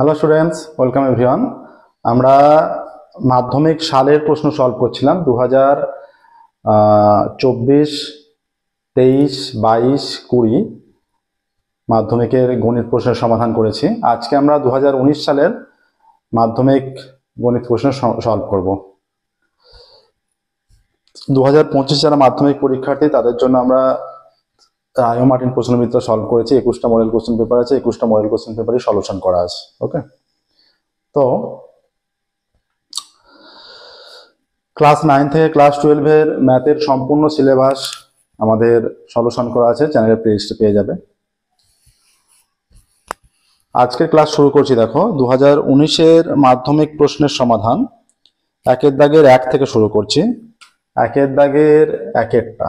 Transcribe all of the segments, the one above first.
Hello students, welcome everyone. আমরা মাধ্যমিক সালের প্রশ্ন সলভ করছিলাম 2024, 23, 22, 20 মাধ্যমিকের গণিত প্রশ্নের সমাধান করেছি। আজকে আমরা 2019 সালের মাধ্যমিক গণিত প্রশ্ন সলভ করব। 2025 যারা মাধ্যমিক পরীক্ষার্থী তাদের জন্য আমরা রায় ও মার্টিন প্রশ্নবিদ্যা সলভ করেছি। 21টা মডেল কোশ্চেন পেপার আছে, 21টা মডেল কোশ্চেন পেপারই সলিউশন করা আছে। ওকে, তো ক্লাস 9 থেকে ক্লাস 12 এর ম্যাথের সম্পূর্ণ সিলেবাস আমাদের সলিউশন করা আছে, চ্যানেলের প্লেলিস্টে পেয়ে যাবে। আজকের ক্লাস শুরু করছি। দেখো, 2019 এর মাধ্যমিক প্রশ্নের সমাধান একের দাগের 1 থেকে শুরু করছি। একের দাগের একেরটা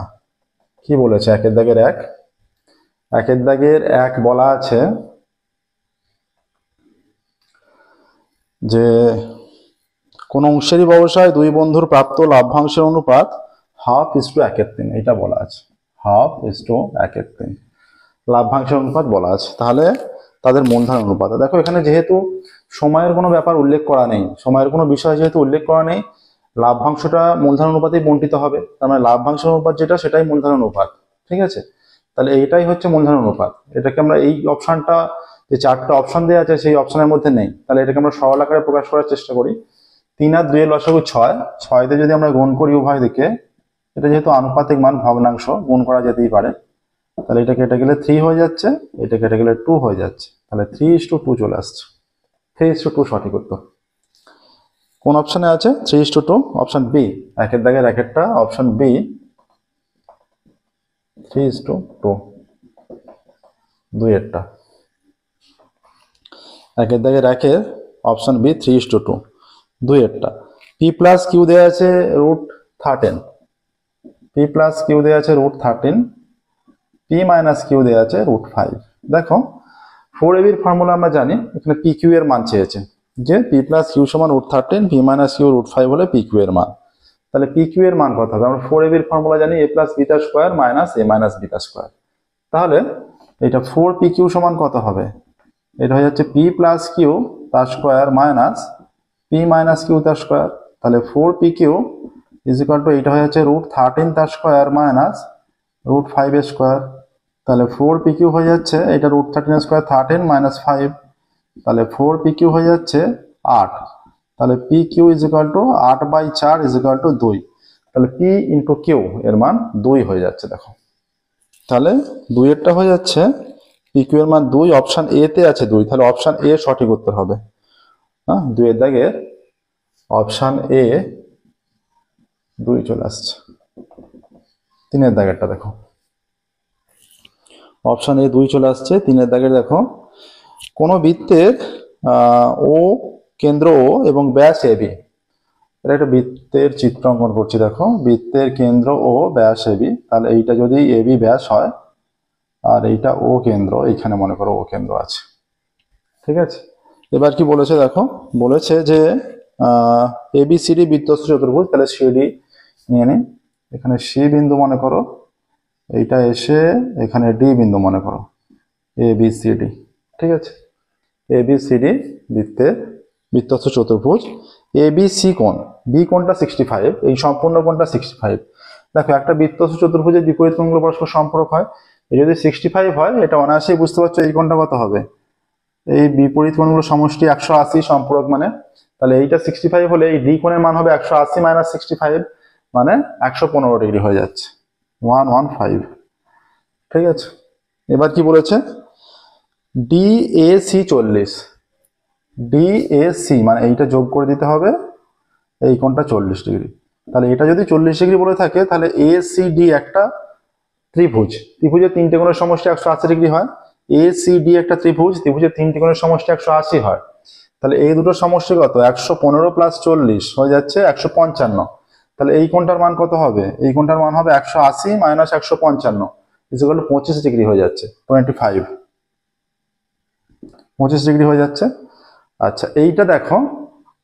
কি বলেছে? একের দাগের 1 বলা আছে যে কোন অংশেরই ব্যবসায় দুই বন্ধুর প্রাপ্ত লাভ্যাংশের অনুপাত 1/2:1/3, এটা বলা আছে। 1/2:1/3 লাভ্যাংশের অনুপাত বলা আছে। তাহলে তাদের মূলধন অনুপাত। দেখো, এখানে যেহেতু সময়ের কোনো ব্যাপার উল্লেখ করা নেই, সময়ের কোনো বিষয় যেহেতু উল্লেখ করা নেই, লাভ্যাংশটা মূলধন অনুপাতেই বণ্টিত হবে। তার মানে লাভ্যাংশের অনুপাত যেটা, সেটাই মূলধন অনুপাত। ঠিক আছে, তাহলে এইটাই হচ্ছে মূলধন অনুপাত। এটাকে আমরা এই অপশনটা, যে 4টা অপশন দেওয়া আছে সেই অপশনের মধ্যে নেই, তাহলে এটাকে আমরা সরল আকারে প্রকাশ করার চেষ্টা করি। 3 আর 2 এর লসাগু 6, 6 দিয়ে যদি আমরা গুণ করি উভয় দিকে, এটা যেহেতু আনুপাতিক মান, ভগ্নাংশ, গুণ করা যেতেই পারে। তাহলে এটা কেটে গেলে 3 হয়ে যাচ্ছে, এটা কেটে গেলে 2 হয়ে যাচ্ছে। তাহলে 3:2 চলে আসছে। 3:2 সঠিক উত্তর। কোন অপশনে আছে 3:2? অপশন বি, একের দাগের একেরটা, অপশন বি 3:2, 2 এরটা। একের দাগের একের অপশন বি 3:2, 2 এরটা। পি প্লাস কিউ দেওয়া আছে √13, পি প্লাস কিউ দেওয়া আছে √13, পি মাইনাস কিউ দেওয়া আছে √5। দেখো, 4ab এর ফর্মুলা আমরা জানি, এখানে পি কিউ এর মান চেয়েছে, যে পি প্লাস কিউ সমান √13, পি মাইনাস কিউ √5 হলে পি কিউ এর মান। তাহলে পি কিউ এর মান কত হবে? আমরা 4ab এর ফর্মুলা জানি, a plus beta square minus a minus beta square. তাহলে এটা 4pq সমান কত হবে? এটা হয়ে যাচ্ছে পি প্লাস কিউ তার square minus P minus Q তার স্কোয়ার। তাহলে 4pq ইজ ইকুয়াল টু, এটা হয়ে যাচ্ছে √13 তার স্কোয়ার মাইনাস √5 এর স্কোয়ার। তাহলে 4pq হয়ে যাচ্ছে, এটা √13 এর স্কোয়ার, 13 মাইনাস 5, তাহলে 4pq হয়ে যাচ্ছে 8। তাহলে pq is equal two 8/4 is equal to 2। তাহলে p ইন্টু কিউ এর মান 2 হয়ে যাচ্ছে। দেখো, তাহলে 2 এরটা হয়ে যাচ্ছে, pq এর মান 2, অপশন এ তে আছে 2, তাহলে অপশন এ সঠিক উত্তর হবে। হ্যাঁ, 2 এর দাগের অপশন এ 2 চলে আসছে। 3 এর দাগেরটা দেখো, অপশন এ 2 চলে আসছে। 3 এর দাগের দেখো, কোন বৃত্তের ও কেন্দ্র ও এবং ব্যাস এবি। এটা একটা বৃত্তের চিত্র অঙ্কন করছি। দেখো, বৃত্তের কেন্দ্র ও ব্যাস এবি, তাহলে এইটা যদি এবি ব্যাস হয় আর এইটা ও কেন্দ্র, এইখানে মনে করো ও কেন্দ্র আছে। ঠিক আছে, এবার কি বলেছে? দেখো, বলেছে যে এবিসিডি বৃত্তস্থ চতুর্ভুজ। তাহলে সিডি নিয়ে নিই, এখানে সি বিন্দু মনে করো, এইটা এসে এখানে ডি বিন্দু মনে করো, এবিসিডি। ঠিক আছে, এবিসিডি বৃত্তের বৃত্তস্থ চতুর্ভুজ। এবিসি কোণ, বি কোণটা 65, এই সম্পূর্ণ কোণটা 65। দেখো, একটা বৃত্তস্থ চতুর্ভুজের বিপরীত কোণগুলো পরস্পর সম্পর্ক হয়। এই যদি 65 হয়, এটা অনায়াসেই বুঝতে পারছো এই কোণটা কত হবে। এই বিপরীত কোণগুলো সমষ্টি 180 সম্পূরক মানে, তাহলে এইটা 65 হলে এই ডি কোণের মান হবে 180 মাইনাস 65, মানে 115 ডিগ্রি হয়ে যাচ্ছে, 115। ঠিক আছে, এবার কি বলেছে? ডিএসি 40, ডিএসি মানে এইটা যোগ করে দিতে হবে, এই কোণটা 40 ডিগ্রি। তাহলে এটা যদি 40 ডিগ্রি বলে থাকে, তাহলে এসিডি একটা ত্রিভুজ, ত্রিভুজের 3টে কোণের সমষ্টি 180 ডিগ্রি হয়। এসিডি একটা ত্রিভুজ, ত্রিভুজের 3টে কোণের সমষ্টি 180 হয়। তাহলে এই দুটোর সমষ্টি কত? 115 প্লাস 40 হয়ে যাচ্ছে 155। তাহলে এই কোণটার মান কত হবে? এই কোণটার মান হবে 180 minus 155 is equal to 25 degree হয়ে যাচ্ছে, 25 ডিগ্রি হয়ে যাচ্ছে। আচ্ছা, এইটা দেখো,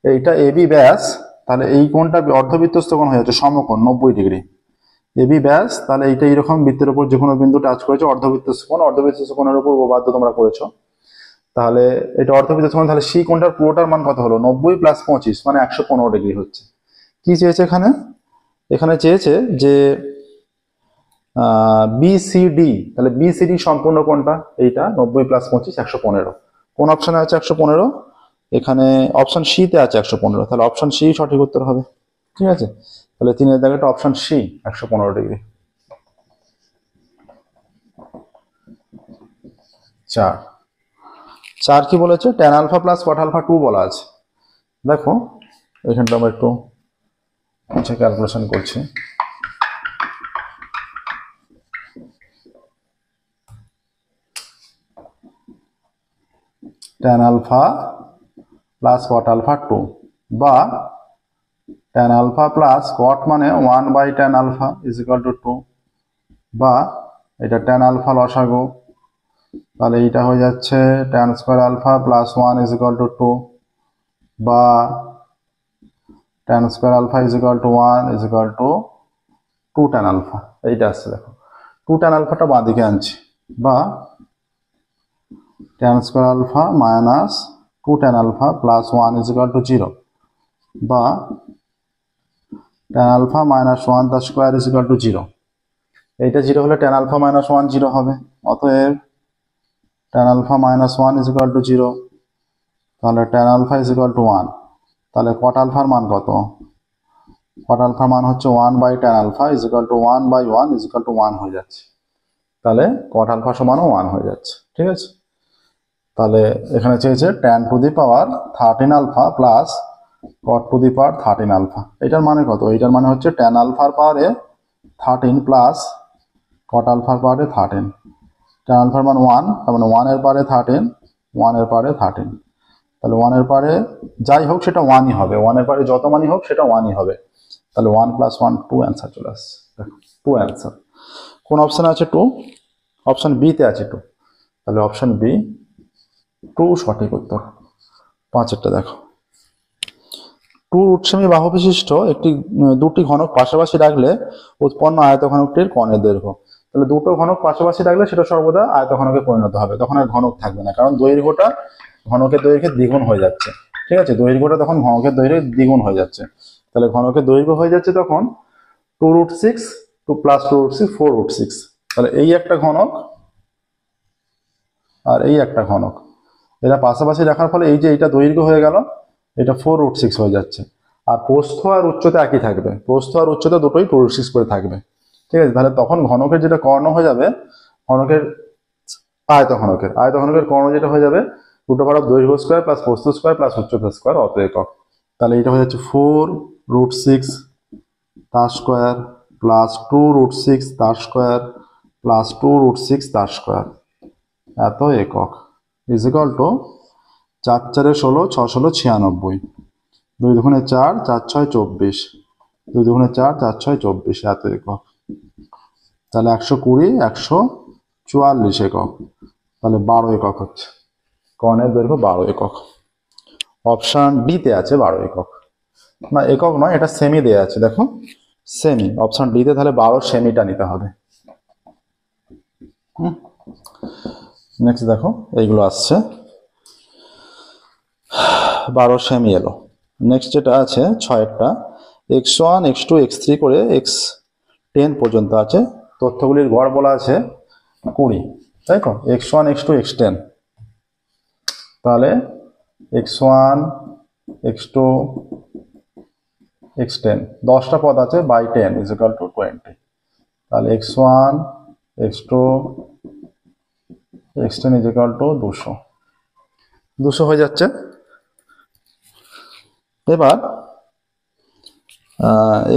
এইটা এবি ব্যাস, তাহলে এই কোণটা অর্ধবৃত্তস্থ কোণ হয়ে যাচ্ছে, সমকোণ 90 ডিগ্রি। এবি ব্যাস, তাহলে এইটা এরকম বৃত্তের উপর যে কোনো বিন্দু টাচ করেছে, অর্ধবৃত্তস্থ কোণ, অর্ধবৃত্তস্থ কোণের উপর উপপাদ্য তোমরা করেছো। তাহলে এটা অর্থবিদ্যা সমান, তাহলে সি কোণটার পুরোটার মান কত হলো? 90 + 25 মানে 115 ডিগ্রি হচ্ছে। কি চেয়েছে এখানে? এখানে চেয়েছে যে বিসিডি, তাহলে বিসিডি সম্পূর্ণ কোনটা? এইটা 90 + 25 115। কোন অপশনে আছে 115? এখানে অপশন সি তে আছে 115, তাহলে অপশন সি সঠিক উত্তর হবে। ঠিক আছে, তাহলে 3-এর দাগেটা অপশন সি 115 ডিগ্রি। 4 কি বলেছে? tan alpha plus cot alpha 2 বলা আছে। দেখো এখানটা আমরা একটু ক্যালকুলেশন করছি। tan alpha plus cot alpha 2 বা tan আলফা প্লাস cot মানে 1/tan আলফা = 2 বা এটা tan আলফা লসাগু, তাহলে এইটা হয়ে যাচ্ছে tan স্কয়ার আলফা প্লাস 1 = 2 বা tan square alpha = 1 = 2 tan alpha. এইটা আসছে, দেখো 2 tan আলফাটা বাঁ দিকে আনছি, বা tan square alpha minus 2 tan alpha plus 1 = 0 বা tan আলফা মাইনাস 1 তার স্কয়ার = 0। এইটা 0 হলে tan আলফা মাইনাস 1 0 হবে, অতএব tan আলফা মাইনাস 1 = 0, তাহলে tan আলফা = 1। তাহলে cot আলফার মান কত? cot আলফার মান হচ্ছে 1/tan আলফা = 1/1 = 1 হয়ে যাচ্ছে। তাহলে cot আলফা সমান 1 হয়ে যাচ্ছে। ঠিক আছে, তাহলে এখানে চেয়েছে tan to the power 13 alpha plus cot to the power 13 alpha. এটার মানে কত? এটার মানে হচ্ছে tan আলফার পাওয়ারে 13 প্লাস cot আলফার পাওয়ারে 13। tan আলফার মান 1, তার মানে 1 এর পাওয়ারে 13, 1 এর পাওয়ারে 13। তাহলে 1 এর পাওয়ারে যাই হোক সেটা 1ই হবে, 1 এর পাওয়ারে যত মানই হোক সেটা 1ই হবে। তাহলে 1 + 1 2 অ্যান্সার চলে আসছে। দেখো 2 অ্যান্সার। কোন অপশনে আছে 2? অপশন বি তে আছে 2, তাহলে অপশন বি 2 সঠিক উত্তর। 5-এরটা দেখো, 2 রুটসেমি বাহু বিশিষ্ট দুটি ঘনক পাশাপাশি রাখলে উৎপন্ন আয়তঘনকটির কর্ণের দৈর্ঘ্য। তাহলে দুটো ঘনক পাশাপাশি রাখলে সেটা সর্বদা আয়তঘনকে পরিণত হবে, তখন আর ঘনক থাকবে না, কারণ দৈর্ঘ্যটা ঘনকের দৈর্ঘ্যের দ্বিগুণ হয়ে যাচ্ছে। ঠিক আছে, দৈর্ঘ্যটা তখন ঘনকের দৈর্ঘ্যের দ্বিগুণ হয়ে যাচ্ছে। তাহলে ঘনকের দৈর্ঘ্য হয়ে যাচ্ছে তখন 2√6 2 + 2√6 4√6। তাহলে এই একটা ঘনক আর এই একটা ঘনক, এরা পাশাপাশি রাখার ফলে এই যে এইটা দৈর্ঘ্য হয়ে গেল, এটা 4√6 হয়ে যাচ্ছে। আর প্রস্থ আর উচ্চতা একই থাকবে, প্রস্থ আর উচ্চতা দুটোই 2√6 করে থাকবে। ঠিক আছে, তাহলে তখন ঘনকের যেটা কর্ণ হয়ে যাবে, ঘনকের আয়তঘনকের কর্ণ যেটা হয়ে যাবে দৈর্ঘ্য স্কয়ার প্লাস প্রস্থ স্কয়ার প্লাস উচ্চতা স্কয়ার অত একক। তাহলে এটা হয়ে যাচ্ছে 4√6 তার স্কয়ার প্লাস 2√6 তার স্কয়ার প্লাস 2√6 তার স্কয়ার এত একক = 4 × 4 = 16, 6 × 16 = 96, 2 × 2 = 4, 4 × 6 = 24, 2 × 2 = 4, 4 × 6 = 24 এত একক। তাহলে 120 144 একক, তাহলে 12 একক হচ্ছে কর্ণের দৈর্ঘ্য, 12 একক। অপশন ডি তে আছে 12 একক, না একক নয়, এটা সেমি দেয়া আছে, দেখো সেমি, অপশন ডি তে তাহলে 12 সেমিটা নিতে হবে। নেক্সট দেখো এইগুলো আসছে, 12 সেমি এলো। নেক্সট যেটা আছে 6-এরটা, x1 x2 x3 করে x10 পর্যন্ত আছে, তথ্যগুলির গড় বলা আছে 20, তাই তো? x1 x2 x10, তাহলে x1 x2 x10 10টা পদ আছে, বাই 10 = 20। তাহলে x1 x2 x10 = 200 হয়ে যাচ্ছে। এবার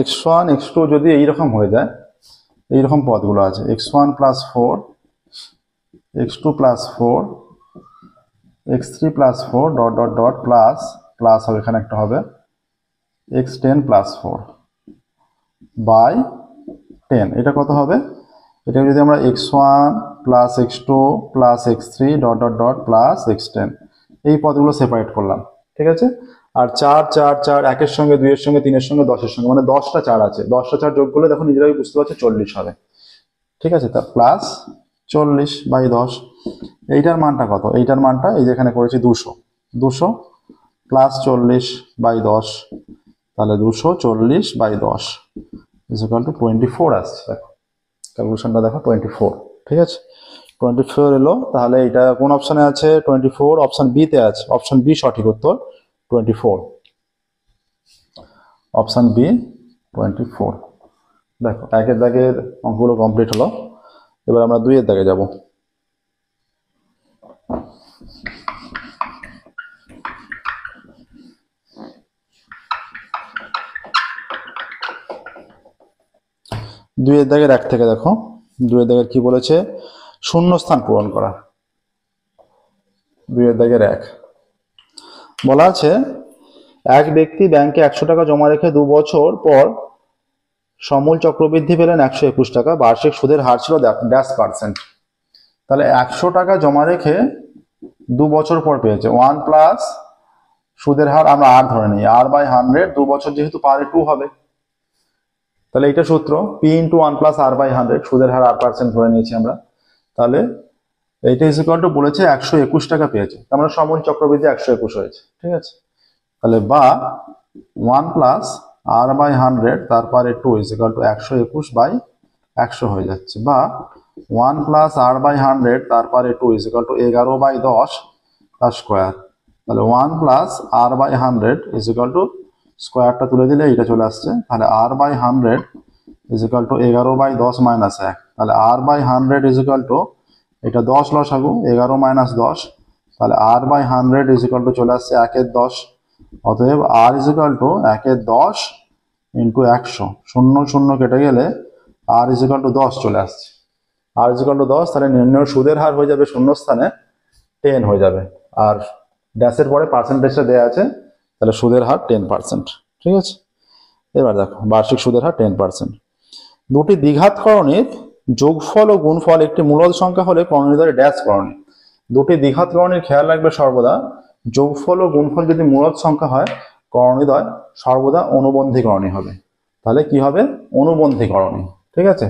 x1 x2 যদি এইরকম হয়ে যায়, এইরকম পদগুলো আছে x1 + 4 x2 + 4 x3 + 4 ... প্লাস হবে, এখানে একটা হবে x10 + 4 বাই 10। এটা কত হবে? এটা যদি আমরা x1 + x2 + x3 ... x10 এই পদগুলো সেপারেট করলাম, ঠিক আছে? আর 4 4 4 1-এর সঙ্গে 2-এর সঙ্গে 3-এর সঙ্গে 10-এর সঙ্গে, মানে 10টা 4 আছে, 10টা 4 যোগ করলে দেখো নিজেরাই বুঝতে পারছো 40 হবে। ঠিক আছে, তা প্লাস 40/10 এইটার মানটা কত? এইটার মানটা এই যেখানে করেছি 200, 200 প্লাস 40/10, তাহলে 240/10 ইকুয়াল টু 24 আসছে। দেখো ক্যালকুলেশনটা দেখো 24, ঠিক আছে 24 এলো। তাহলে এটা কোন অপশনে আছে? 24 অপশন বি তে আছে। অপশন বি সঠিক উত্তর 24, অপশন বি 24। দেখো একের দাগের অঙ্কগুলো কমপ্লিট হলো। এবার আমরা 2 এর দাগে যাব। দুইয়ের দাগের 1 থেকে দেখো, 2 এর দাগের কি বলেছে? শূন্যস্থান পূরণ করা। 2 এর দাগের 1 বলা আছে, এক ব্যক্তি ব্যাংকে 100 টাকা জমা রেখে 2 বছর পর সমূল চক্রবৃদ্ধি পেলেন 121 টাকা, বার্ষিক সুদের হার ছিল -%। তাহলে 100 টাকা জমা রেখে 2 বছর পর পেয়েছে 1 প্লাস সুদের হার আমরা আর ধরে নিই, r/100, 2 বছর যেহেতু পারে 2 হবে। তাহলে এইটা সূত্র p × 1 + r/100, সুদের হার r% ধরে নিয়েছি আমরা। তাহলে এইটা ইকুয়াল টু বলেছে 121 টাকা পেয়েছে, তার মানে সমূল চক্রবৃদ্ধি 121 হয়েছে, ঠিক আছে। তাহলে বা 1 + r/100 তারপরে 2 ইকুয়াল টু 121/100 হয়ে যাচ্ছে, বা 1 + r/100 তারপরে 2 ইকুয়াল টু 11/10 তার স্কোয়ার। তাহলে 1 + r/100 ইকুয়াল টু স্কোয়ারটা তুলে দিলে এটা চলে আসছে। তাহলে r/100 ইকুয়াল টু 11/10 - 1, তাহলে r/100 ইকুয়াল টু এটা 10 লসাগু 11 - 10, তাহলে r/100 ইকুয়াল টু চলে আসছে 1/10। অতএব r ইকুয়াল টু 1/10 × 100, 0 0 কেটে গেলে r ইকুয়াল টু 10 চলে আসছে। r ইকুয়াল টু 10, তাহলে নির্ণয় সুদের হার হয়ে যাবে শূন্যস্থানে 10 হয়ে যাবে, আর ড্যাশের পরে পার্সেন্টেজটা দেওয়া আছে, তাহলে সুদের হার 10%, ঠিক আছে। এবার দেখো বার্ষিক সুদের হার 10%। দুটি দ্বিঘাত করণীর যোগফল ও গুণফল একটি মূলদ সংখ্যা হলে করণীদ্বয় ড্যাশ করণী। দুটি দ্বিঘাত করণীর খেয়াল রাখবে সর্বদা, যোগফল ও গুণফল যদি মূলদ সংখ্যা হয় করণীদ্বয় সর্বদা অনুবন্ধী করণী হবে। তাহলে কি হবে? অনুবন্ধী করণী, ঠিক আছে,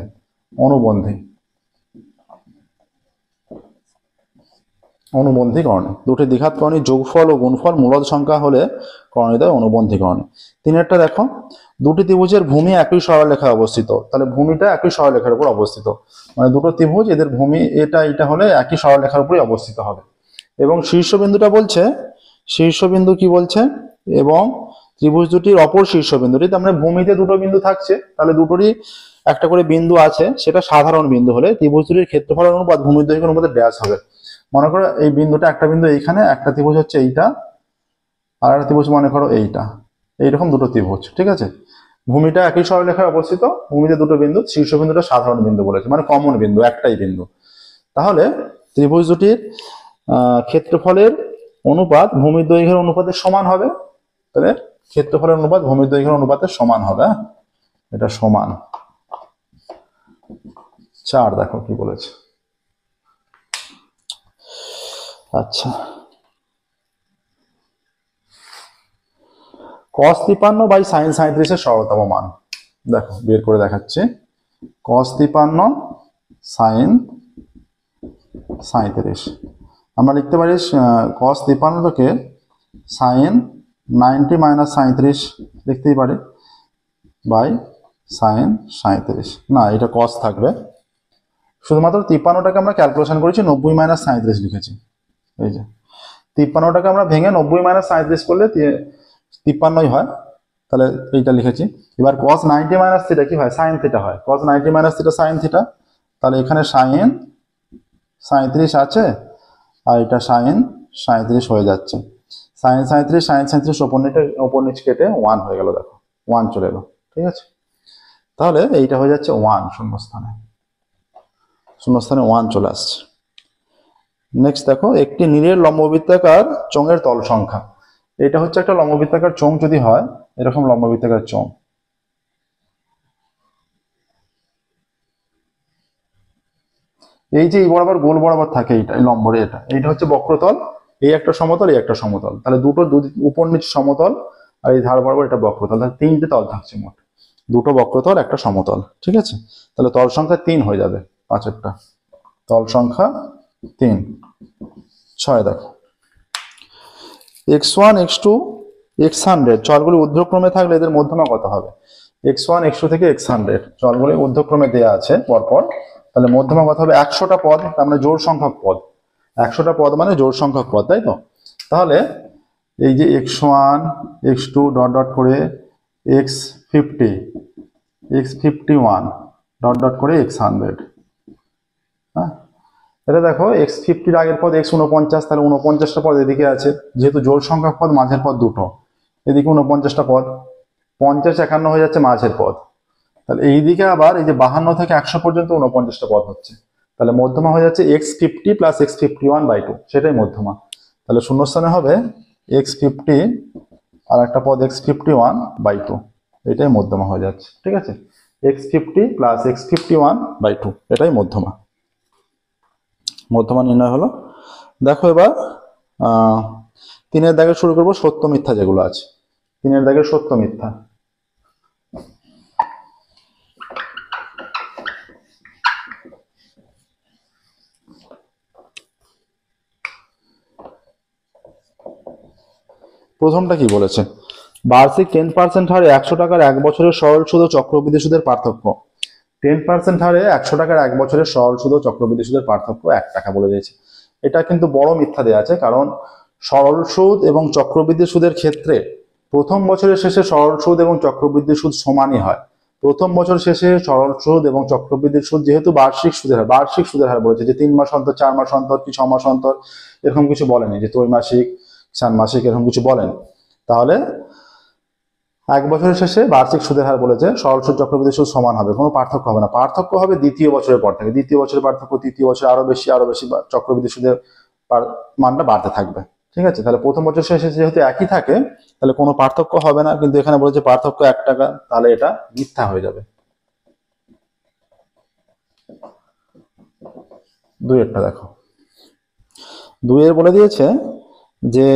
অনুবন্ধী করণী। দুটি দ্বিঘাত করণীর যোগফল ও গুণফল মূলদ সংখ্যা হলে করণীদ্বয় অনুবন্ধী করণী। 3-এরটা দেখো, দুটি ত্রিভুজের ভূমি একই সরলরেখায় অবস্থিত। তাহলে ভূমিটা একই সরলরেখার উপর অবস্থিত, মানে দুটো ত্রিভুজ এদের ভূমি এটা হলে একই সরলরেখার উপরে অবস্থিত হবে। এবং শীর্ষবিন্দুটা বলছে, শীর্ষবিন্দু কি বলছে? এবং ত্রিভুজ দুটির অপর শীর্ষবিন্দুটি, তার মানে ভূমিতে দুটো বিন্দু থাকছে, তাহলে দুটোরই একটা করে বিন্দু আছে, সেটা সাধারণ বিন্দু হলে ত্রিভুজ দুটির ক্ষেত্রফলের অনুপাত ভূমির দৈর্ঘ্যের অনুপাতে ড্যাশ হবে। মনে করো এই বিন্দুটা, একটা বিন্দু এইখানে, একটা ত্রিভুজ হচ্ছে এইটা, আর একটা ত্রিভুজ মনে করো এইটা, এইরকম দুটো ত্রিভুজ, ঠিক আছে। ভূমিটা একই সরলরেখায় অবস্থিত, ভূমিতে দুটো বিন্দু, শীর্ষবিন্দুটা সাধারণ বিন্দু বলেছে, মানে কমন বিন্দু, একটাই বিন্দু। তাহলে ত্রিভুজ দুটির ক্ষেত্রফলের অনুপাত ভূমির দৈর্ঘ্যের অনুপাতের সমান হবে। তাহলে ক্ষেত্রফলের অনুপাত ভূমির দৈর্ঘ্যের অনুপাতের সমান হবে, এটা সমান 4। দেখো কি বলেছে। আচ্ছা, cos 53 / sin 37 এর সরলতম মান দেখো বের করে দেখাচ্ছি। cos 53 sin 37 আমরা লিখতে পারি cos 53কে sin 90 - 37 লিখতেই পারি, বাই sin 37। না, এটা cos থাকবে, শুধুমাত্র 53টাকে আমরা ক্যালকুলেশন করেছি 90 - 37 লিখেছি। এই যে 53টাকে আমরা ভেঙে 90 - 37 করলে 53ই হয়, তাহলে এইটা লিখেছি। এবার cos 90 - θ কি হয়? sin θ হয়। cos 90 - θ sin θ, তাহলে এখানে sin 37 আছে, আর এটা sin 37 হয়ে যাচ্ছে। sin 37 ওপর নিচ কেটে 1 হয়ে গেল, দেখো 1 চলে এলো, ঠিক আছে। তাহলে এইটা হয়ে যাচ্ছে 1, শূন্যস্থানে 1 চলে আসছে। নেক্সট দেখো, একটি নীলের লম্ববৃত্তাকার চোঙের তল সংখ্যা। এটা হচ্ছে একটা লম্ববৃত্তাকার চোঙ যদি হয়, এরকম লম্ববৃত্তাকার চোঙ, এই যে এই বরাবর গোল বরাবর থাকে, এইটা এই লম্বরে, এইটা হচ্ছে বক্রতল, এই একটা সমতল, এই একটা সমতল, তাহলে দুটো উপর নিচ সমতল, আর এই ধার বরাবর এটা বক্রতল, তাহলে 3টে তল থাকছে মোট, দুটো বক্রতল একটা সমতল, ঠিক আছে। তাহলে তল সংখ্যা 3 হয়ে যাবে, 5এরটা তল সংখ্যা 3 6 দেখো x1 x2 x100 চলগুলি ঊর্ধ্বক্রমে থাকলে এদের মধ্যমা কত হবে? x1 x2 থেকে x100 চলগুলি ঊর্ধ্বক্রমে দেওয়া আছে পরপর, তাহলে মধ্যমা কত হবে? 100টা পদ, তার মানে জোড় সংখ্যক পদ। 100টা পদ মানে জোড় সংখ্যক পদ, তাই তো? তাহলে এই যে x1 x2 ডট ডট করে x50 x51 ডট ডট করে x100, হ্যাঁ এটা দেখো x50 আগের পদ x49, তাহলে 49টা পদ এদিকে আছে, যেহেতু জোড় সংখ্যক পদ মাঝের পদ দুটো, এদিকে 49টা পদ, 50 51 হয়ে যাচ্ছে মাঝের পদ, তাহলে এইদিকে আবার এই যে 52 থেকে 100 পর্যন্ত 49টা পদ হচ্ছে, তাহলে মধ্যমা হয়ে যাচ্ছে x50 প্লাস x51/2, সেটাই মধ্যমা। তাহলে শূন্যস্থানে হবে x50 আর একটা পদ x51/2, এটাই মধ্যমা হয়ে যাচ্ছে, ঠিক আছে? x50 প্লাস x51/2 এটাই মধ্যমা। মধ্যমা নির্ণয় হলো। দেখো এবার 3-এর দাগে শুরু করবো সত্য মিথ্যা যেগুলো আছে। 3-এর দাগে সত্য মিথ্যা। প্রথমটা কি বলেছে? বার্ষিক 10% হারে 100 টাকার 1 বছরের সরল সুদ ও চক্রবৃদ্ধি সুদের পার্থক্য। 10% হারে 100 টাকার 1 বছরের সরল সুদ ও চক্রবৃদ্ধি সুদের পার্থক্য 1 টাকা বলে দিয়েছে। এটা কিন্তু বড় মিথ্যা দেওয়া আছে, কারণ সরল সুদ এবং চক্রবৃদ্ধি সুদের ক্ষেত্রে প্রথম বছরের শেষে সরল সুদ এবং চক্রবৃদ্ধি সুদ সমানই হয়। প্রথম বছর শেষে সরল সুদ এবং চক্রবৃদ্ধি সুদ যেহেতু বার্ষিক সুদের হার বলেছে, যে 3 মাস অন্তর, 4 মাস অন্তর কি 6 মাস অন্তর এরকম কিছু বলেনি, যে ত্রৈমাসিক ষান্মাসিক এরকম কিছু বলেন। তাহলে 1 বছরের শেষে বার্ষিক সুদের হার বলেছে, সরল সুদ চক্রবৃদ্ধি সুদ সমান হবে, কোনো পার্থক্য হবে না। পার্থক্য হবে দ্বিতীয় বছরের পর থেকে, দ্বিতীয় বছরের পার্থক্য, তৃতীয় বছর আরো বেশি চক্রবৃদ্ধি সুদের মানটা বাড়তে থাকবে, ঠিক আছে? তাহলে প্রথম বছর শেষে যেহেতু একই থাকে তাহলে কোনো পার্থক্য হবে না, কিন্তু এখানে বলেছে পার্থক্য 1 টাকা, তাহলে এটা মিথ্যা হয়ে যাবে। 2-এরটা দেখো, 2-এর বলে দিয়েছে যে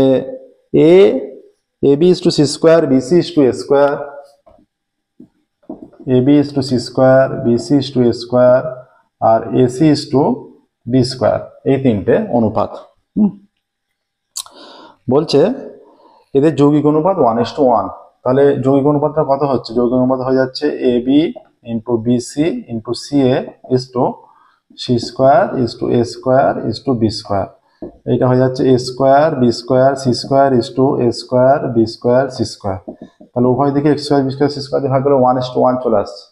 AB is to C square, BC is to A square, AB is to C square, BC is to A square, R AC is to B square, এই তিনটে অনুপাত। বলছে এদের যৌগিক অনুপাত 1:1, তাহলে যৌগিক অনুপাতটা কত হচ্ছে? যৌগিক অনুপাত হয়ে যাচ্ছে AB into BC into CA is to C square is to A square is to B square, এইটা হয়ে যাচ্ছে A square B square C square is to A square B square C square, তাহলে উভয় দিকে x square B square C square দিয়ে ভাগ করে 1:1 চলে আসছে।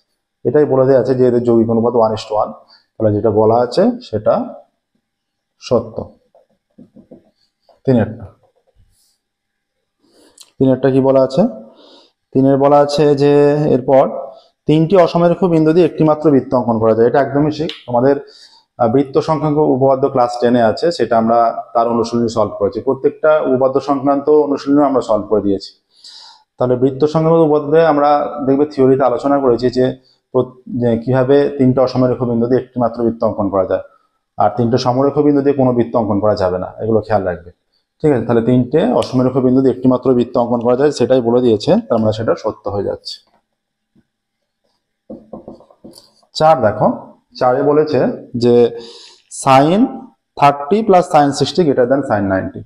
এটাই বলে দেওয়া আছে যে এদের যৌগিক অনুপাত 1:1, তাহলে যেটা বলা আছে সেটা সত্য। 3-এরটা কি বলা আছে? 3-এর বলা আছে যে এরপর 3টি অসমরেখ বিন্দু দিয়ে একটি মাত্র বৃত্ত অঙ্কন করা যায়। এটা একদমই ঠিক, আমাদের বৃত্ত সংক্রান্ত উপপাদ্য ক্লাস 10-এ আছে, সেটা আমরা তার অনুশীলনী সলভ করেছি। প্রত্যেকটা উপপাদ্য সংক্রান্ত অনুশীলনী আমরা সলভ করে দিয়েছি। তাহলে বৃত্ত সংক্রান্ত উপপাদ্যে আমরা দেখবে থিওরিতে আলোচনা করেছি যে কিভাবে 3টা অসমরেখ বিন্দু দিয়ে একটি মাত্র বৃত্ত অঙ্কন করা যায়, আর 3টে সমরেখ বিন্দু দিয়ে কোনো বৃত্ত অঙ্কন করা যাবে না, এগুলো খেয়াল রাখবে, ঠিক আছে? তাহলে 3টে অসমরেখ বিন্দু দিয়ে একটি মাত্র বৃত্ত অঙ্কন করা যায়, সেটাই বলে দিয়েছে, তার মানে সেটা সত্য হয়ে যাচ্ছে। 4 দেখো, 4-এ বলেছে যে sin 30 plus sin 60 greater than sin 90।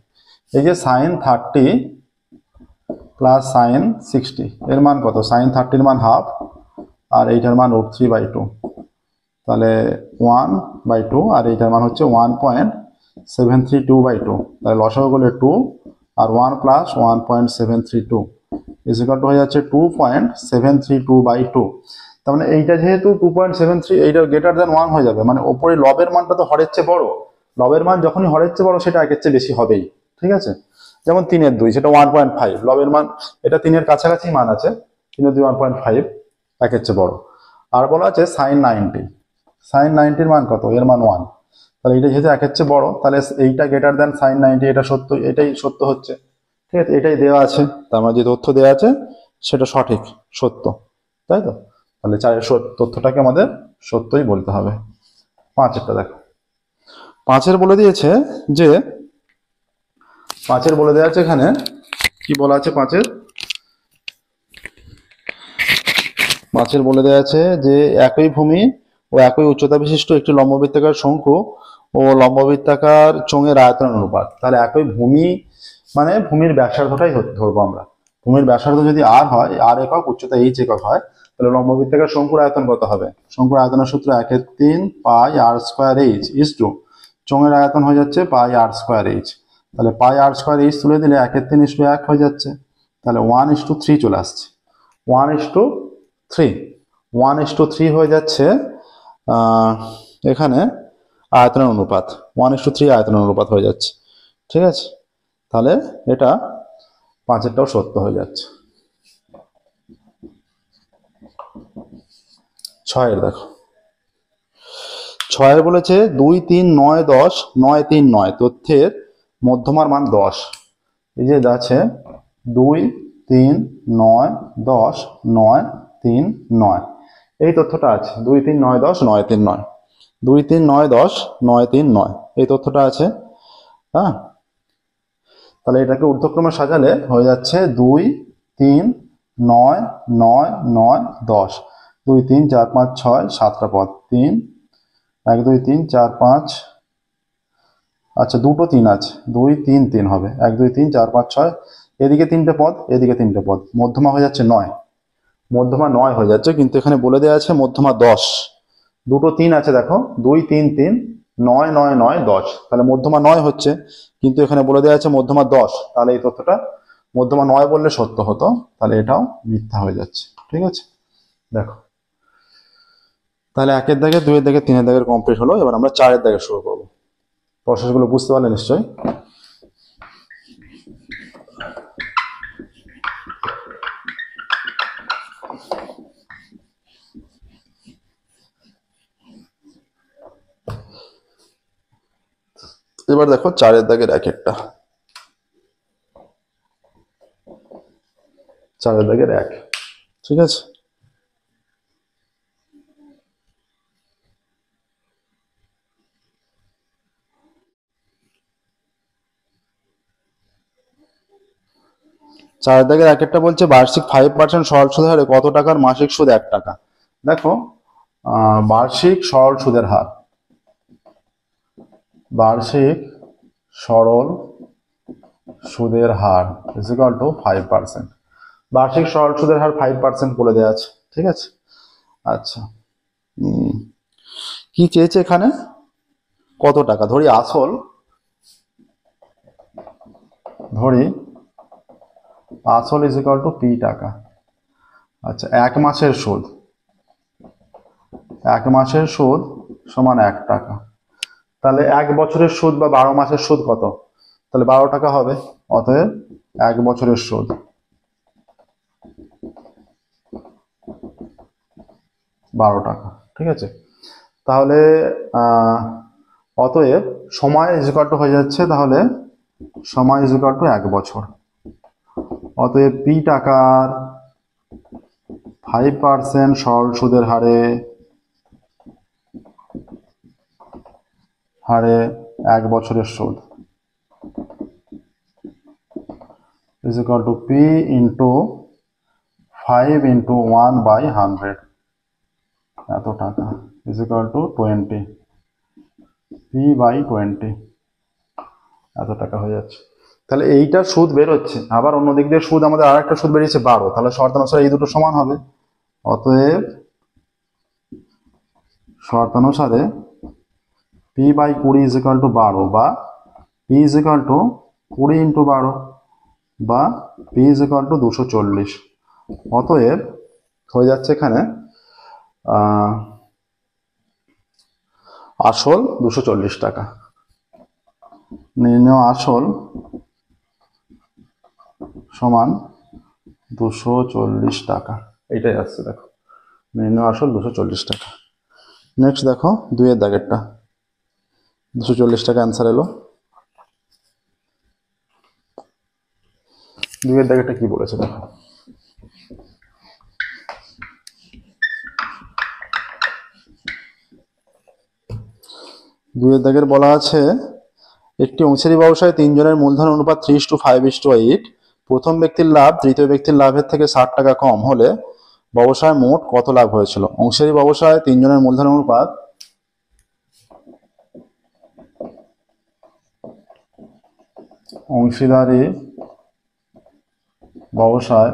এই যে sin 30 প্লাস sin 60 এর মান কত? sin 30-র মান হাফ আর এইটার মান √3/2, তাহলে 1/2, আর এইটার মান হচ্ছে 1.732/2, তাহলে লসাগু করলে 2 আর 1 প্লাস 1.732 ইজ ইকুয়াল টু হয়ে যাচ্ছে 2.732/2। তার মানে এইটা যেহেতু 2.73, এইটা গ্রেটার দ্যান 1 হয়ে যাবে, মানে ওপরে লবের মানটা তো হরের চেয়ে বড়, লবের মান যখনই হরের চেয়ে বড় সেটা একের চেয়ে বেশি হবেই, ঠিক আছে? যেমন 3-এর 2 সেটা 1.5, লবের মান এটা 3-এর কাছাকাছি মান আছে, 3-এর 2 1.5, একের চেয়ে বড়। আর বলা আছে sin 90, sin 90-র মান কত? এর মান 1, তাহলে এটা যেহেতু একের চেয়ে বড় তাহলে এইটা গ্রেটার দ্যান sin 90, এটা সত্য, এটাই সত্য হচ্ছে, ঠিক আছে? এটাই দেওয়া আছে, তার মানে যে তথ্য দেওয়া আছে সেটা সঠিক, সত্য, তাই তো? তাহলে 4-এর তথ্যটাকে আমাদের সত্যই বলতে হবে। 5-এরটা দেখো, 5-এর বলে দিয়েছে যে 5-এর বলে দেওয়া আছে, এখানে কি বলা আছে? 5-এর বলে দেওয়া আছে যে একই ভূমি ও একই উচ্চতা বিশিষ্ট একটি লম্ববৃত্তাকার শঙ্কু ও লম্ববৃত্তাকার চোঙের আয়তন অনুপাত। তাহলে একই ভূমি মানে ভূমির ব্যাসার্ধটাই ধরবো আমরা। ভূমির ব্যাসার্ধ যদি আর হয়, আর একক, উচ্চতা এইচ একক হয়, তাহলে লম্ববৃত্তাকার শঙ্কুর আয়তন কত হবে? শঙ্কুর আয়তনের সূত্র 1/3 পাই R square H is two চোঙের আয়তন হয়ে যাচ্ছে পাই আর স্কোয়ার এইচ। তাহলে পাই আর স্কোয়ার এইচ তুলে দিলে 1/3:1 হয়ে যাচ্ছে। তাহলে 1:3 চলে আসছে। 1:3 1:3 হয়ে যাচ্ছে এখানে আয়তনের অনুপাত। 1:3 আয়তনের অনুপাত হয়ে যাচ্ছে। ঠিক আছে, তাহলে এটা 5-এরটাও সত্য হয়ে যাচ্ছে। 6-এর দেখো, 6-এর বলেছে 2, 3, 9, 10, 9, 3, 9 তথ্যের মধ্যমার মান 10। এই যে আছে 2, 3, 9, 10, 9, 3, 9 এই তথ্যটা আছে। 2, 3, 9, 10, 9, 3, 9 2, 3, 9, 10, 9, 3, 9 এই তথ্যটা আছে। হ্যাঁ, তাহলে এটাকে ঊর্ধ্বক্রমে সাজালে হয়ে যাচ্ছে 2, 3, 9, 9, 9, 10 2, 3, 4, 5, 6 7টা পদ 3 1, 2, 3, 4, 5 আচ্ছা দুটো 3 আছে 2, 3, 3 হবে 1, 2, 3, 4, 5, 6 এদিকে 3টে পদ এদিকে 3টে পদ মধ্যমা হয়ে যাচ্ছে 9। মধ্যমা 9 হয়ে যাচ্ছে, কিন্তু এখানে বলে দেওয়া আছে মধ্যমা 10। দুটো 3 আছে দেখো 2, 3, 3 9, 9, 9, 10 তাহলে মধ্যমা 9 হচ্ছে, কিন্তু এখানে বলে দেওয়া আছে মধ্যমা 10। তাহলে এই তথ্যটা মধ্যমা 9 বললে সত্য হতো, তাহলে এটাও মিথ্যা হয়ে যাচ্ছে। ঠিক আছে, দেখো তাহলে 1-এর দাগে 2-এর দাগে 3-এর দাগের কমপ্লিট হলো। এবার আমরা 4-এর দাগে শুরু করবো। প্রসেসগুলো বুঝতে পারলে নিশ্চয়ই। এবার দেখো 4-এর দাগের এক একটা। 4-এর দাগের 1, ঠিক আছে। চার দাগের এক একটা বলছে বার্ষিক 5% সরল সুদের হারে কত টাকার মাসিক সুদ 1 টাকা। দেখো বার্ষিক সরল সুদের হার, বার্ষিক সরল সুদের হার ইজ ইকুয়াল টু 5%। বার্ষিক সরল সুদের হার 5% বলে দেওয়া আছে। ঠিক আছে, আচ্ছা কি চেয়েছে এখানে? কত টাকা? ধরি আসল, ধরি আসল ইজ ইকুয়াল টু পি টাকা। আচ্ছা 1 মাসের সুদ, 1 মাসের সুদ সমান 1 টাকা। তাহলে 1 বছরের সুদ বা 12 মাসের সুদ কত? তাহলে 12 টাকা হবে। অতএব 1 বছরের সুদ 12 টাকা। ঠিক আছে, তাহলে অতএব সময় ইজ ইকুয়াল টু হয়ে যাচ্ছে, তাহলে সময় ইজ ইকুয়াল টু 1 বছর। অতএব পি টাকার 5% সরল সুদের হারে 1 বছরের সুদ is equal two P into 5 into 1/100 এত টাকা ইজ ইকুয়াল টু 20 p/20 এত টাকা হয়ে যাচ্ছে। তাহলে এইটার সুদ বেরোচ্ছে, আবার অন্য দিক দিয়ে সুদ আমাদের আর একটা সুদ বেরিয়েছে 12। তাহলে শর্তানুসারে এই দুটো সমান হবে। অতএব শর্তানুসারে p/20 ইজ ইকুয়াল টু 12 বা p is equal two 20 into 12 বা p ইজ ইকুয়াল টু 240। অতএব হয়ে যাচ্ছে এখানে আসল 240 টাকা। নির্ণয় আসল সমান 240 টাকা, এইটাই আসছে। দেখো নির্ণয় আসল 240 টাকা। নেক্সট দেখো 2-এর দাগেরটা, 240 টাকা অ্যান্সার এলো। 2-এর দাগেরটা কি বলেছে দেখো, দুইয়ের দাগের বলা আছে একটি অংশীদারি ব্যবসায় 3 জনের মূলধন অনুপাত 3:5:8। প্রথম ব্যক্তির লাভ তৃতীয় ব্যক্তির লাভের থেকে 60 টাকা কম হলে ব্যবসায় মোট কত লাভ হয়েছিল? অংশীদারি ব্যবসায় 3 জনের মূলধন অনুপাত অংশীদারি ব্যবসায়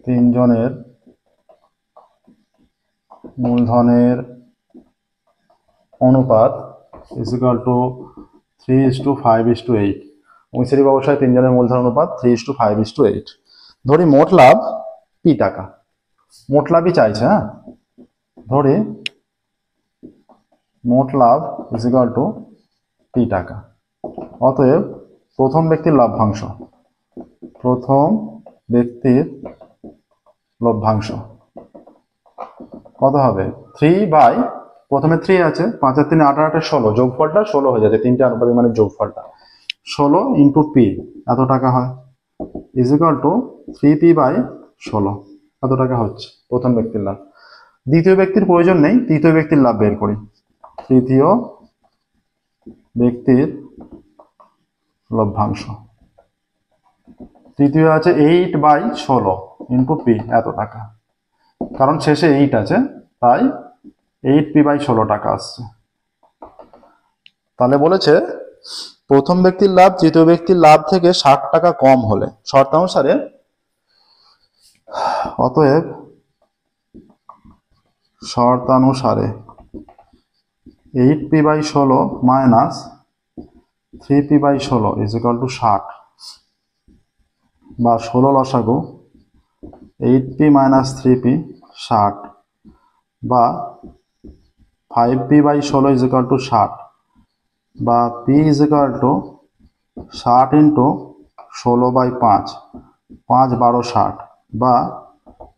তিনজনের মূলধনের অনুপাত = 3:5:8। অংশীদারি ব্যবসায় তিনজনের মূলধন অনুপাত 3:5:8। ধরি মোট লাভ P টাকা, মোট লাভই চাইছে। হ্যাঁ, ধরি মোট লাভ = P টাকা। অতএব প্রথম ব্যক্তির লভ্যাংশ, প্রথম ব্যক্তির লভ্যাংশ কত হবে? 3 বাই, প্রথমে 3 আছে, 5 আর 3 8 আর 8 16, যোগফলটা 16 হয়ে যাচ্ছে, তিনটে আনুপাতিক মানে যোগফলটা 16 ইন্টু পি, এত টাকা হয়, = 3p বাই 16, এত টাকা হচ্ছে প্রথম ব্যক্তির লাভ। দ্বিতীয় ব্যক্তির প্রয়োজন নেই, তৃতীয় ব্যক্তির লাভ বের করি। তৃতীয় ব্যক্তির লভ্যাংশ, তৃতীয় আছে 8 বাই 16 ইন্টু পি, এত টাকা, কারণ শেষে 8 আছে তাই 8p বাই 16 টাকা আসছে। তাহলে বলেছে প্রথম ব্যক্তির লাভ তৃতীয় ব্যক্তির লাভ থেকে 60 টাকা কম হলে শর্তানুসারে, অতএব শর্তানুসারে 8p by 16 minus 3p by 16 = 60, বা 16 লসাগু 8p মাইনাস 3p 60, বা 5p বাই 16 = 60, বা p = 60 ইন্টু 16 বাই 5, 5 12 60, বা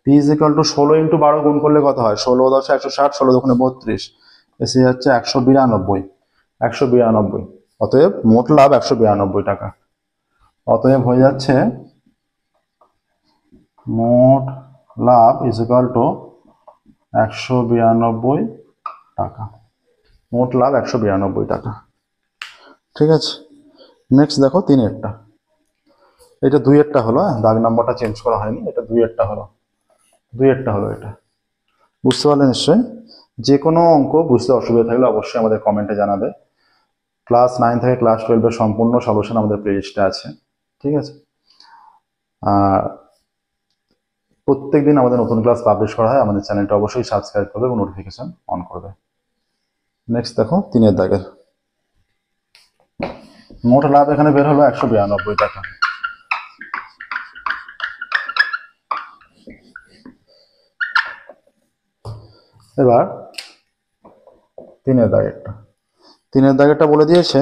p = 16 ইন্টু 12 গুণ করলে কত হয়? 16 10 160, 16 দুগুণে 32, এসে যাচ্ছে 192। অতএব মোট লাভ 192 টাকা। অতএব হয়ে যাচ্ছে মোট লাভ = 192 টাকা। মোট লাভ 192 টাকা। ঠিক আছে, নেক্সট দেখো 3-এরটা। এটা 2-এরটা হলো, দাগ নাম্বারটা চেঞ্জ করা হয়নি, এটা 2-এরটা হলো, 2-এরটা হলো এটা। বুঝতে পারলে নিশ্চয়ই? যে কোনো অঙ্ক বুঝতে অসুবিধা থাকলে অবশ্যই আমাদের কমেন্টে জানাবে। ক্লাস 9 থেকে ক্লাস 12-এর সম্পূর্ণ সলিউশন আমাদের প্লেলিস্টে আছে। ঠিক আছে, প্রত্যেকদিন আমাদের নতুন ক্লাস পাবলিশ করা হয়, আমাদের চ্যানেলটা অবশ্যই সাবস্ক্রাইব করবে এবং নোটিফিকেশন অন করবে। নেক্সট দেখো 3-এর দাগের মোট লাভ এখানে বের হলো 192 টাকা। এবার 3-এর দাগেরটা বলে দিয়েছে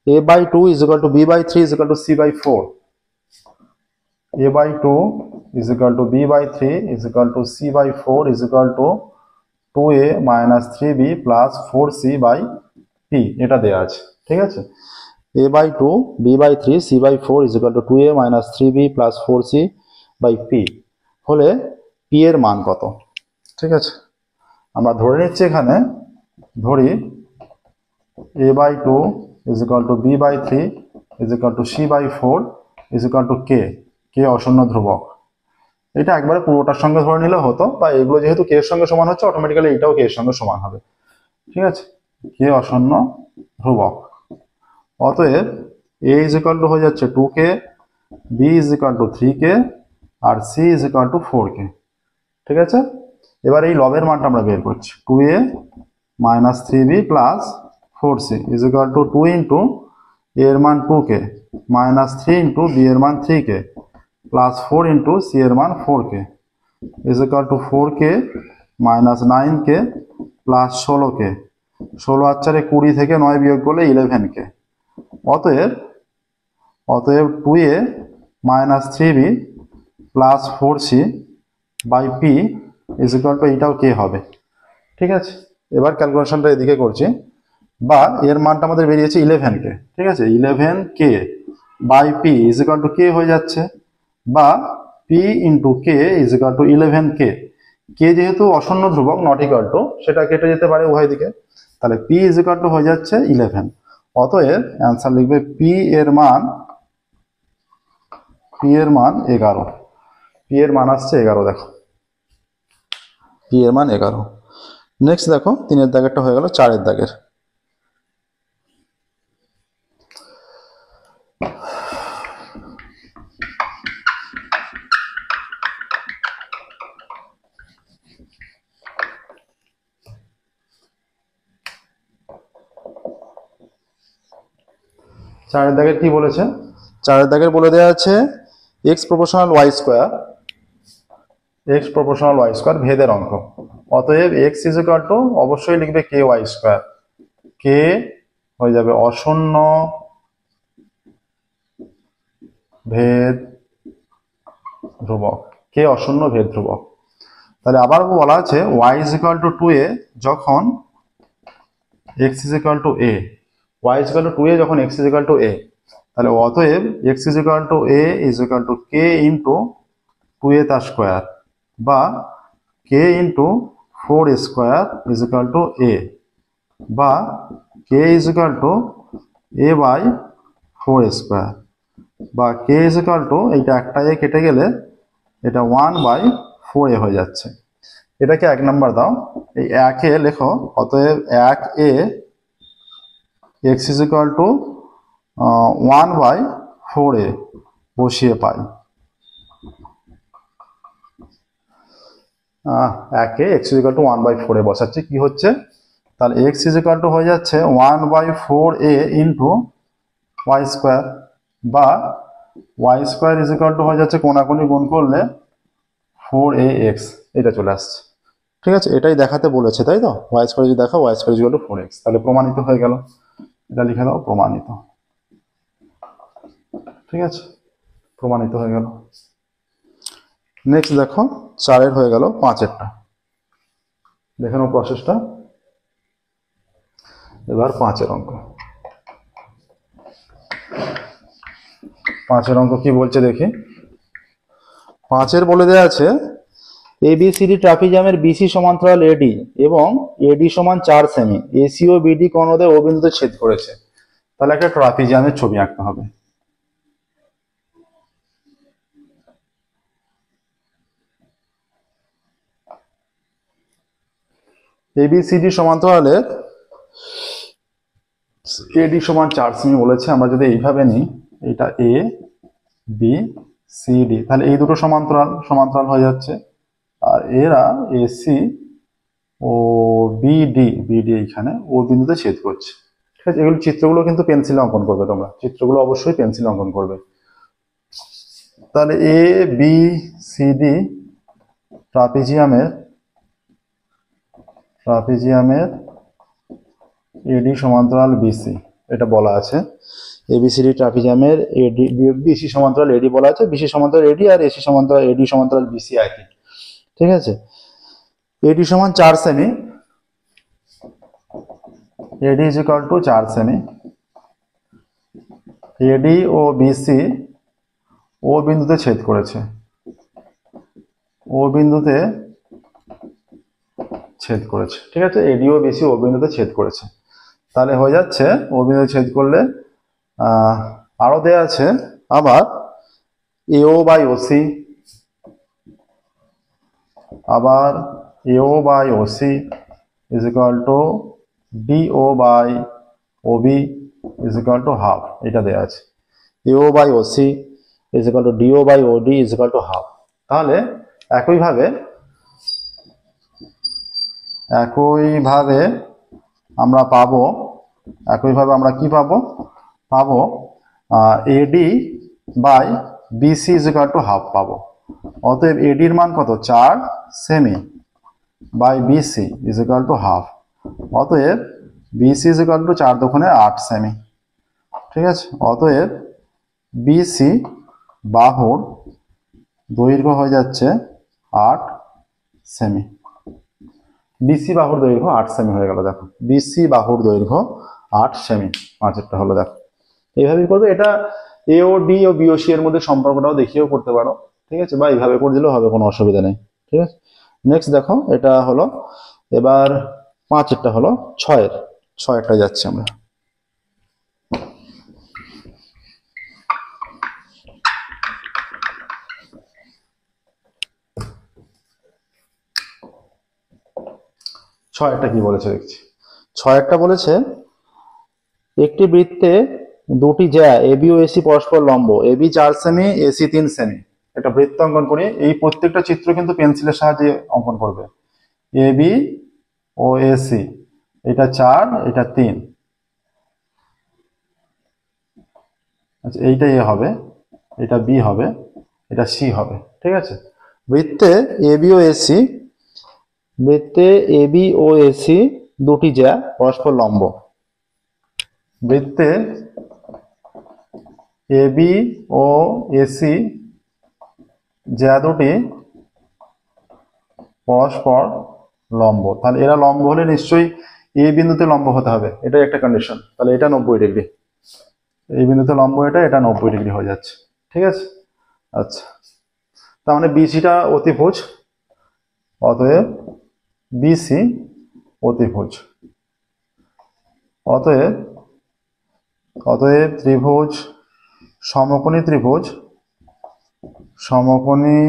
a/2 = b/3 = c/4, a/2 = b/3 = c/4 = 2a minus 3b plus 4c/p, এটা দেওয়া আছে। ঠিক আছে, a/2 b/3 c/4 = 2a minus 3b plus 4c/p হলে p এর মান কত? ঠিক আছে, আমরা ধরে নিচ্ছি এখানে, ধরি a/2 = b/3 = c/4 = k অশূন্য ধ্রুবক। এটা একবারে পুরোটার সঙ্গে ধরে নিলে হতো, বা এগুলো যেহেতু k এর সঙ্গে সমান হচ্ছে অটোমেটিক্যালি এটাও k এর সঙ্গে সমান হবে। ঠিক আছে, k অশূন্য ধ্রুবক। অতএব a = হয়ে যাচ্ছে 2k, b = 3k, আর c = 4k। ঠিক আছে, এবার এই লবের মানটা আমরা বের করছি। 2a minus 3b plus 4c = 2 into a এর মান 2k minus 3 ইন্টু b এর মান 3k plus 4 ইন্টু c এর মান 4k = 4k minus 9k plus 16k, 16 আর 4 20 থেকে 9 বিয়োগ করলে 11k। অতএব 2a minus 3b plus 4c by p = এটাও k হবে। ঠিক আছে, এবার ক্যালকুলেশনটা এদিকে করছি, বা এর মানটা আমাদের বেরিয়েছে 11k। ঠিক আছে, 11k বাই p = k হয়ে যাচ্ছে, বা p into k = 11k। k যেহেতু অশূন্য ধ্রুবক নট ইকুয়াল টু, সেটা কেটে যেতে পারে উভয় দিকে, তাহলে p = হয়ে যাচ্ছে 11। অতএব অ্যান্সার লিখবে p এর মান 11। p এর মান আসছে 11। দেখো p এর মান 11। নেক্সট দেখো 3-এর দাগেরটা হয়ে গেল। 4-এর দাগের চারের দাগের কি বলেছে? চারের দাগের বলে দেওয়া আছে X proportional Y square, X proportional Y square ভেদের অঙ্ক। অতএব এক্স ইজ ইকুয়াল টু অবশ্যই লিখবে কে ওয়াই স্কোয়ার, কে হয়ে যাবে অশূন্য ভেদ ধ্রুবক, কে অশূন্য ভেদ ধ্রুবক। তাহলে আবার বলা আছে Y is equal to 2a যখন X is equal to A, Y is equal to 2a যখন X is equal to A. তাহলে অতএব X is equal to A is equal to K into 2a তার square বা K into 4 square is equal to A বা K is equal to A by 4 square বা K is equal two এইটা একটা এ কেটে গেলে এটা 1/4a হয়ে যাচ্ছে। এটাকে 1 নাম্বার দাও, এই 1 এ লেখো। অতএব 1a x is equal to 1/4a বসিয়ে পাই। 1 এ X is equal to 1/4a বসাচ্ছি, কি হচ্ছে? তাহলে এক্স ইজ ইকুয়াল টু হয়ে যাচ্ছে 1/4a ইন্টু ওয়াই স্কোয়ার বা Y square is equal to হয়ে যাচ্ছে কোনাকুনি গুণ করলে 4ax, এটা চলে আসছে। ঠিক আছে, এটাই দেখাতে বলেছে, তাই তো? ওয়াই স্কোয়ার যদি দেখো Y square is equal to 4x, তাহলে প্রমাণিত হয়ে গেল। এটা লিখে দাও প্রমাণিত। ঠিক আছে, প্রমাণিত হয়ে গেল। নেক্সট দেখো 4 হয়ে গেল 5-এরটা, দেখে নাও প্রসেসটা। এবার 5-এর অঙ্ক। 5-এর অঙ্ক কি বলছে দেখি। 5-এর বলে দেওয়া আছে এবিসিডি ট্রাপিজামের বিসি সমান্তরাল এডি এবং এডি সমান 4 সেমি, এসি ও বিডি কোণদের ও বিন্দুতে ছেদ করেছে। তাহলে একটা ট্রাপিজামের ছবি আঁকতে হবে। এবিসিডি সমান্তরালের এডি সমান 4 সেমি বলেছে। আমরা যদি এইভাবে নিই, এটা এ বি সি ডি, তাহলে এই দুটো সমান্তরাল সমান্তরাল হয়ে যাচ্ছে। আর এরা এসি ও বিডি, বিডি এইখানে ও বিন্দুতে ছেদ করছে। ঠিক আছে, এগুলো চিত্রগুলো কিন্তু পেন্সিলে অঙ্কন করবে তোমরা, চিত্রগুলো অবশ্যই পেন্সিলে অঙ্কন করবে। তাহলে এ বি সি ডি ট্রাপিজিয়ামের এডি সমান্তরাল বিসি, এটা বলা আছে। এবিসিডি ট্রাপিজিয়ামের এডি বিসি সমান্তরাল এডি বলা আছে, বিসি সমান্তরাল এডি আর এসি সমান্তরাল এডি সমান্তরাল বিসি একই। ঠিক আছে, এডি সমান 4 সেমি, এডি ইজ ইকুয়াল টু 4 সেমি। এডি ও বিসি ও বিন্দুতে ছেদ করেছে, ও বিন্দুতে ছেদ করেছে। ঠিক আছে, এডি ও বিসি ও বিন্দুতে ছেদ করেছে। তাহলে হয়ে যাচ্ছে ও বিন্দুতে ছেদ করলে আরো দেয়া আছে আবার এও বাই ওসি, আবার AO by OC is equal to DO by OB is equal to half, এটা দেয়া আছে। AO by OC is equal to DO by OD is equal to half. তাহলে একইভাবে আমরা পাবো, একইভাবে আমরা কি পাবো? পাবো AD by BC is equal to half পাবো। অতএব এডির মান কত? 4 সেমি by BC is equal to half. অতএব বিসি ইজ ইকুয়াল টু 4 দুগুণে 8 সেমি। ঠিক আছে, অতএব বিসি বাহুর দৈর্ঘ্য হয়ে যাচ্ছে 8 সেমি। বিসি বাহুর দৈর্ঘ্য 8 সেমি হয়ে গেল। দেখো বিসি বাহুর দৈর্ঘ্য 8 সেমি। 5-এরটা হলো, দেখো এইভাবেই করবে। এটা এ ও ডি ও বিওসি এর মধ্যে সম্পর্কটাও দেখিয়েও করতে পারো। ঠিক আছে, বা এইভাবে করে দিলেও হবে, কোনো অসুবিধা নেই। ঠিক আছে, নেক্সট দেখো এটা হলো, এবার 5-এরটা হলো 6-এরটা যাচ্ছি আমরা। ছয়টা কি বলেছে দেখছি। 6-এরটা বলেছে একটি বৃত্তে দুটি জ্যা এবি ও এসি পরস্পর লম্ব, এবি 4 সেমি এসি 3 সেমি। এটা বৃত্ত অঙ্কন করি। এই প্রত্যেকটা চিত্র কিন্তু পেন্সিলের সাহায্যে অঙ্কন করবে। এবি ও এসি, এটা 4 এটা 3। আচ্ছা এইটা এ হবে, এটা বি হবে, এটা সি হবে, ঠিক আছে। বৃত্তে এবি ও এসি, বৃত্তে এবি ও এসি দুটি জ্যা পরস্পর লম্ব। বৃত্তে এবি ও এসি জ্যা দুটি পরস্পর লম্ব, তাহলে এরা লম্ব হলে নিশ্চয়ই এ বিন্দুতে লম্ব হতে হবে, এটাই একটা কন্ডিশন। তাহলে এটা 90 ডিগ্রি, এই বিন্দুতে লম্ব, এটা 90 ডিগ্রি হয়ে যাচ্ছে, ঠিক আছে। আচ্ছা, তার মানে বিসিটা অতিভুজ, অতএব বিসি অতিভুজ। অতএব অতএব ত্রিভুজ, সমকোণী ত্রিভুজ, সমকোণী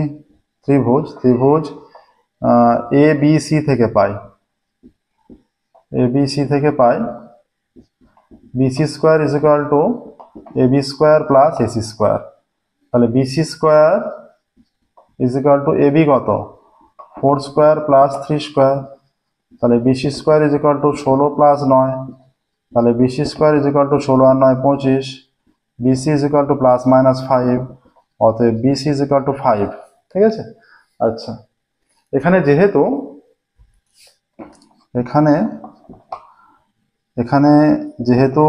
ত্রিভুজ, ত্রিভুজ এ বি সি থেকে পাই, এ বি সি থেকে পাই BC square is equal to A B square plus AC square. তাহলে BC square is equal to A B কত 4 স্কোয়ার প্লাস 3 স্কোয়ার, তাহলে BC square is equal to 16 plus 9, তাহলে BC square is equal to 16 আর 9 25, BC is equal to plus minus 5, অতএব BC is equal to 5, ঠিক আছে। আচ্ছা, এখানে যেহেতু এখানে এখানে যেহেতু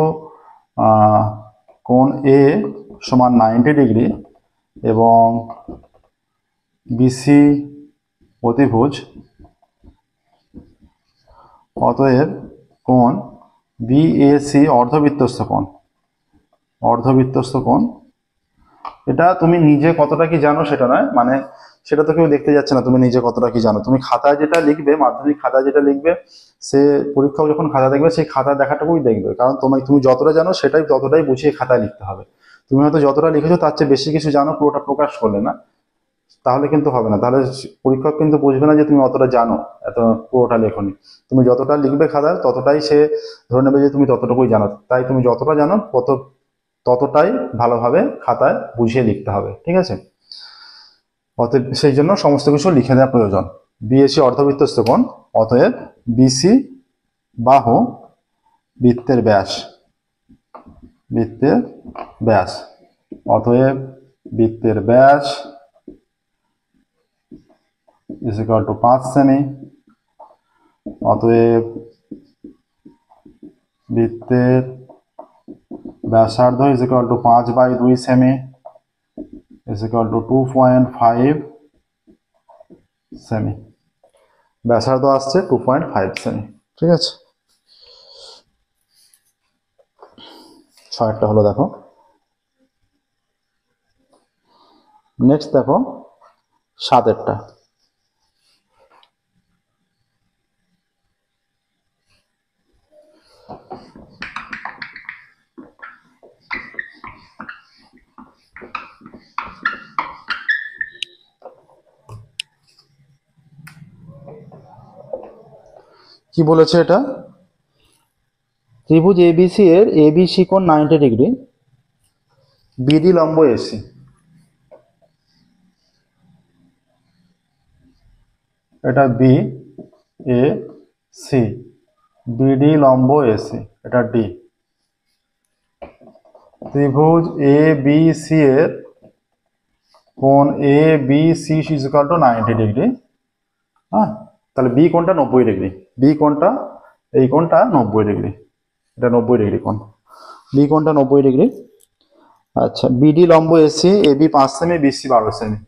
কোণ এ সমান 90 ডিগ্রি এবং বিসি অতিভুজ, অতএব কোণ বিএসি অর্ধবৃত্তস্থ কোণ, অর্ধবৃত্তস্থ কোণ। এটা তুমি নিজে কতটা কি জানো সেটা নয়, মানে সেটা তো কেউ দেখতে যাচ্ছে না তুমি নিজে কতটা কি জানো। তুমি খাতায় যেটা লিখবে, মাধ্যমিক খাতায় যেটা লিখবে, সে পরীক্ষক যখন খাতা দেখবে সেই খাতা দেখাটাকুই দেখবে, কারণ তুমি যতটা জানো সেটাই ততটাই বুঝিয়ে খাতায় লিখতে হবে। তুমি হয়তো যতটা লিখেছো তার চেয়ে বেশি কিছু জানো, পুরোটা প্রকাশ করলে না, তাহলে কিন্তু হবে না। তাহলে পরীক্ষক কিন্তু বুঝবে না যে তুমি অতটা জানো, এত পুরোটা লেখনি। তুমি যতটা লিখবে খাতায় ততটাই সে ধরে নেবে যে তুমি ততটুকুই জানো। তাই তুমি যতটা জানো ততটাই ভালোভাবে খাতায় বুঝিয়ে লিখতে হবে, ঠিক আছে। অতএব সেই জন্য সমস্ত কিছু লিখে দেওয়া প্রয়োজন। বিএসি অর্ধবৃত্তস্থ কোণ, অতএব বিসি বাহু বৃত্তের ব্যাস, বৃত্তের ব্যাস, অতএব বৃত্তের ব্যাস ইজ ইকুয়াল টু 5 সেমি। অতএব বৃত্তের ব্যাসার্ধ is equal two 5/2 semi is equal two 2.5 semi. ব্যাসার্ধ আসছে 2.5 সেমি, ঠিক আছে। 6টা হলো, দেখো নেক্সট, দেখো 7এরটা। কি বলেছে এটা? ত্রিভুজ এবিসি এর এবিসি কোণ 90 ডিগ্রি, বিডি লম্ব এসি। এটা বি এ সি, বিডি লম্ব এসি, এটা ডি। ত্রিভুজ এ বি সি এর কোণ A B C is equal to 90 degree. হ্যাঁ, তাহলে বি কোণটা 90 ডিগ্রি, বি কোণটা এই কোণটা 90 ডিগ্রি, এটা 90 ডিগ্রি কোণ, বি কোণটা 90 ডিগ্রি। আচ্ছা, বিডি লম্ব এসি, এ বি 5 সেমি, বিসি 12 সেমি।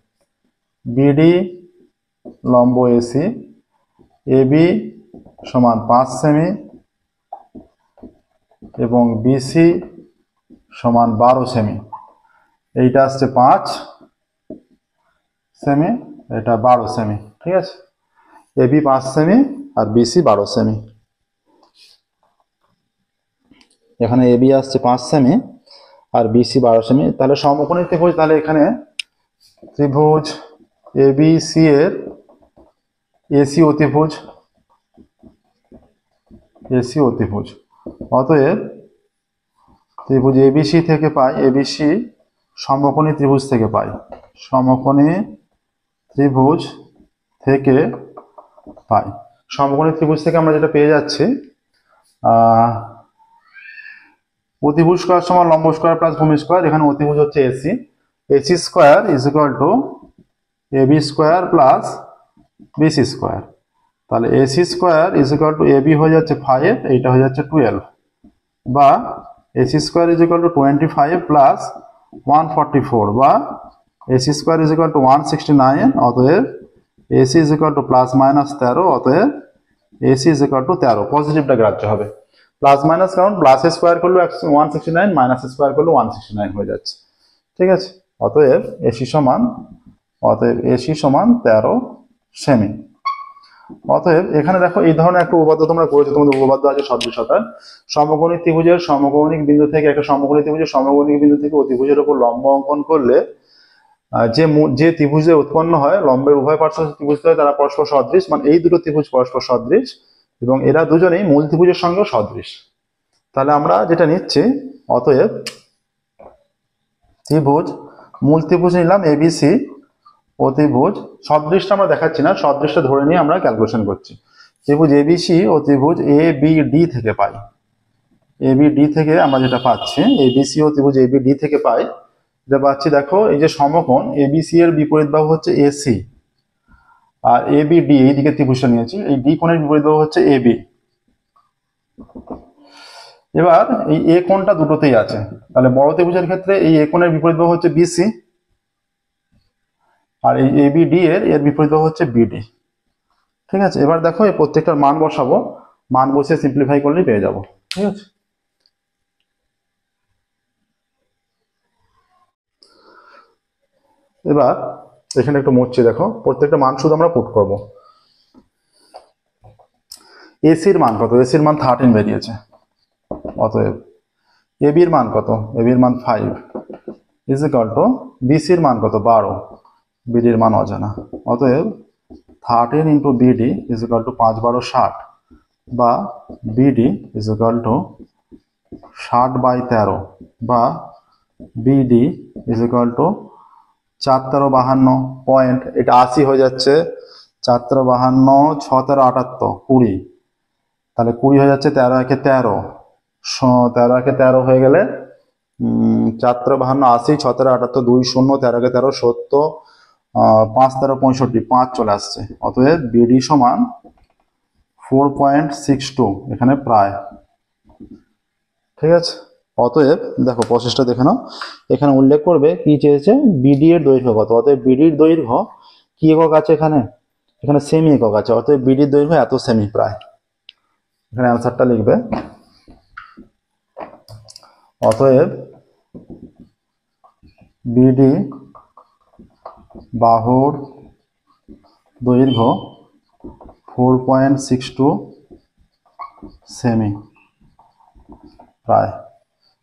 বিডি লম্ব এসি, এ বি সমান 5 সেমি এবং বিসি সমান 12 সেমি। এইটা আসছে 5 সেমি, এটা 12 সেমি, ঠিক আছে। এ বি 5 সেমি আর বিসি 12 সেমি। এখানে এ বি আসছে 5 সেমি আর বিসি 12 সেমি। তাহলে সমকোণী ত্রিভুজ, তাহলে এখানে ত্রিভুজ এ বি সি এর এসি অতিভুজ, এসি অতিভুজ। অতএব ত্রিভুজ এবিসি থেকে পাই, এবিসি সমকোণী ত্রিভুজ থেকে পাই, সমকোণী ত্রিভুজ থেকে পাই। সমকোণী ত্রিভুজ থেকে আমরা যেটা পেয়ে যাচ্ছি, অতিভুজ স্কয়ার সমান লম্ব স্কয়ার প্লাস ভূমি স্কয়ার। এখানে অতিভুজ হচ্ছে AC, AC square is equal to AB square plus BC square. তাহলে AC square is equal to AB হয়ে যাচ্ছে 5, এইটা হয়ে যাচ্ছে 12, বা AC square is equal to 25 plus 144, বা AC square is equal to 169। অতএব AC is equal to plus minus 13, অতএব এসি ইজ ইকুয়াল টু 13। পজিটিভটা গ্রাহ্য হবে, প্লাস মাইনাস, কারণ প্লাস স্কয়ার করলে 169, মাইনাস স্কয়ার করলে 169 হয়ে যাচ্ছে। ঠিক আছে, অতএব এসি সমান 13 সেমি। অতএব এখানে দেখো এই ধরনের একটা উপপাদ্য তোমরা করেছো, তোমাদের উপপাদ্য আছে সদৃশতার। সমকোণী ত্রিভুজের সমকৌণিক বিন্দু থেকে, একটা সমকোণী ত্রিভুজের সমকৌণিক বিন্দু থেকে অতিভুজের উপর লম্ব অঙ্কন করলে যে ত্রিভুজে উৎপন্ন হয়, লম্বের উভয় পার্শ্ব ত্রিভুজ হয়, তারা পরস্পর সদৃশ, মানে এই দুটো ত্রিভুজ পরস্পর সদৃশ এবং এরা দুজনেই মূল ত্রিভুজের সঙ্গে সদৃশ। তাহলে আমরা যেটা নিচ্ছি, অতএব ত্রিভুজ, মূল ত্রিভুজ নিলাম এবিসি, অতিভুজ, সদৃশটা আমরা দেখাচ্ছি না, সদৃশটা ধরে নিয়ে আমরা ক্যালকুলেশন করছি। ত্রিভুজ এবিসি ও ত্রিভুজ এবিডি থেকে পাই, এবিডি থেকে আমরা যেটা পাচ্ছি, এবিসি ও ত্রিভুজ এবিডি থেকে পাই, যেটা পাচ্ছি দেখো, এই যে সমকোণ এবিসি এর বিপরীত বাহু হচ্ছে এসি, আর এবিডি এই দিকে ত্রিভুজটা নিয়েছি, এই ডি কোণের বিপরীত বাহু হচ্ছে এবি। এবার এই এ কোণটা দুটোতেই আছে, তাহলে বড় ত্রিভুজের ক্ষেত্রে এই এ কোণের বিপরীত বাহু হচ্ছে বিসি, আর এই এবিডি এর বিপরীত বাহু হচ্ছে বিডি। ঠিক আছে, এবার দেখো এই প্রত্যেকটার মান বসাবো, মান বসে সিম্পলিফাই করলেই পেয়ে যাবো। ঠিক আছে, এবার এখানে একটু মুছছি, দেখো প্রত্যেকটা মান শুধু আমরা পুট করব। এসির মান কত? এসির মান 13 বেরিয়েছে, অতএব এবির মান কত? এবির মান 5 ইজ ইকুয়াল টু বিসির মান কত? 12, বিডির মান অজানা, অতএব 13 into BD is equal to 5 12 60, বা বিডি ইজ ইকুয়াল টু 60/13, বা BD is equal to 4 13 52 point, এটা 80 হয়ে যাচ্ছে, 4 13 52, 6 13 78 20, তাহলে 20 হয়ে যাচ্ছে 13 একে 13, 13 একে 13 হয়ে গেলে 4 13 52 80, 6 13 78 2 0, 13 একে 13 70, 5 13 65, 5 চলে আসছে। অতএব বিডি সমান 4.62, এখানে প্রায়। ঠিক আছে, অতএব দেখো প্রসেসটা দেখে নাও, এখানে উল্লেখ করবে কি চেয়েছে, বিডি এর দৈর্ঘ্য কত। অতএব বিডির দৈর্ঘ্য কি একক আছে, এখানে সেমি একক আছে, অতএব বিডির দৈর্ঘ্য এত সেমি প্রায়। এখানে অ্যান্সারটা লিখবে, অতএব বিডি বাহুর দৈর্ঘ্য 4.62 সেমি প্রায়,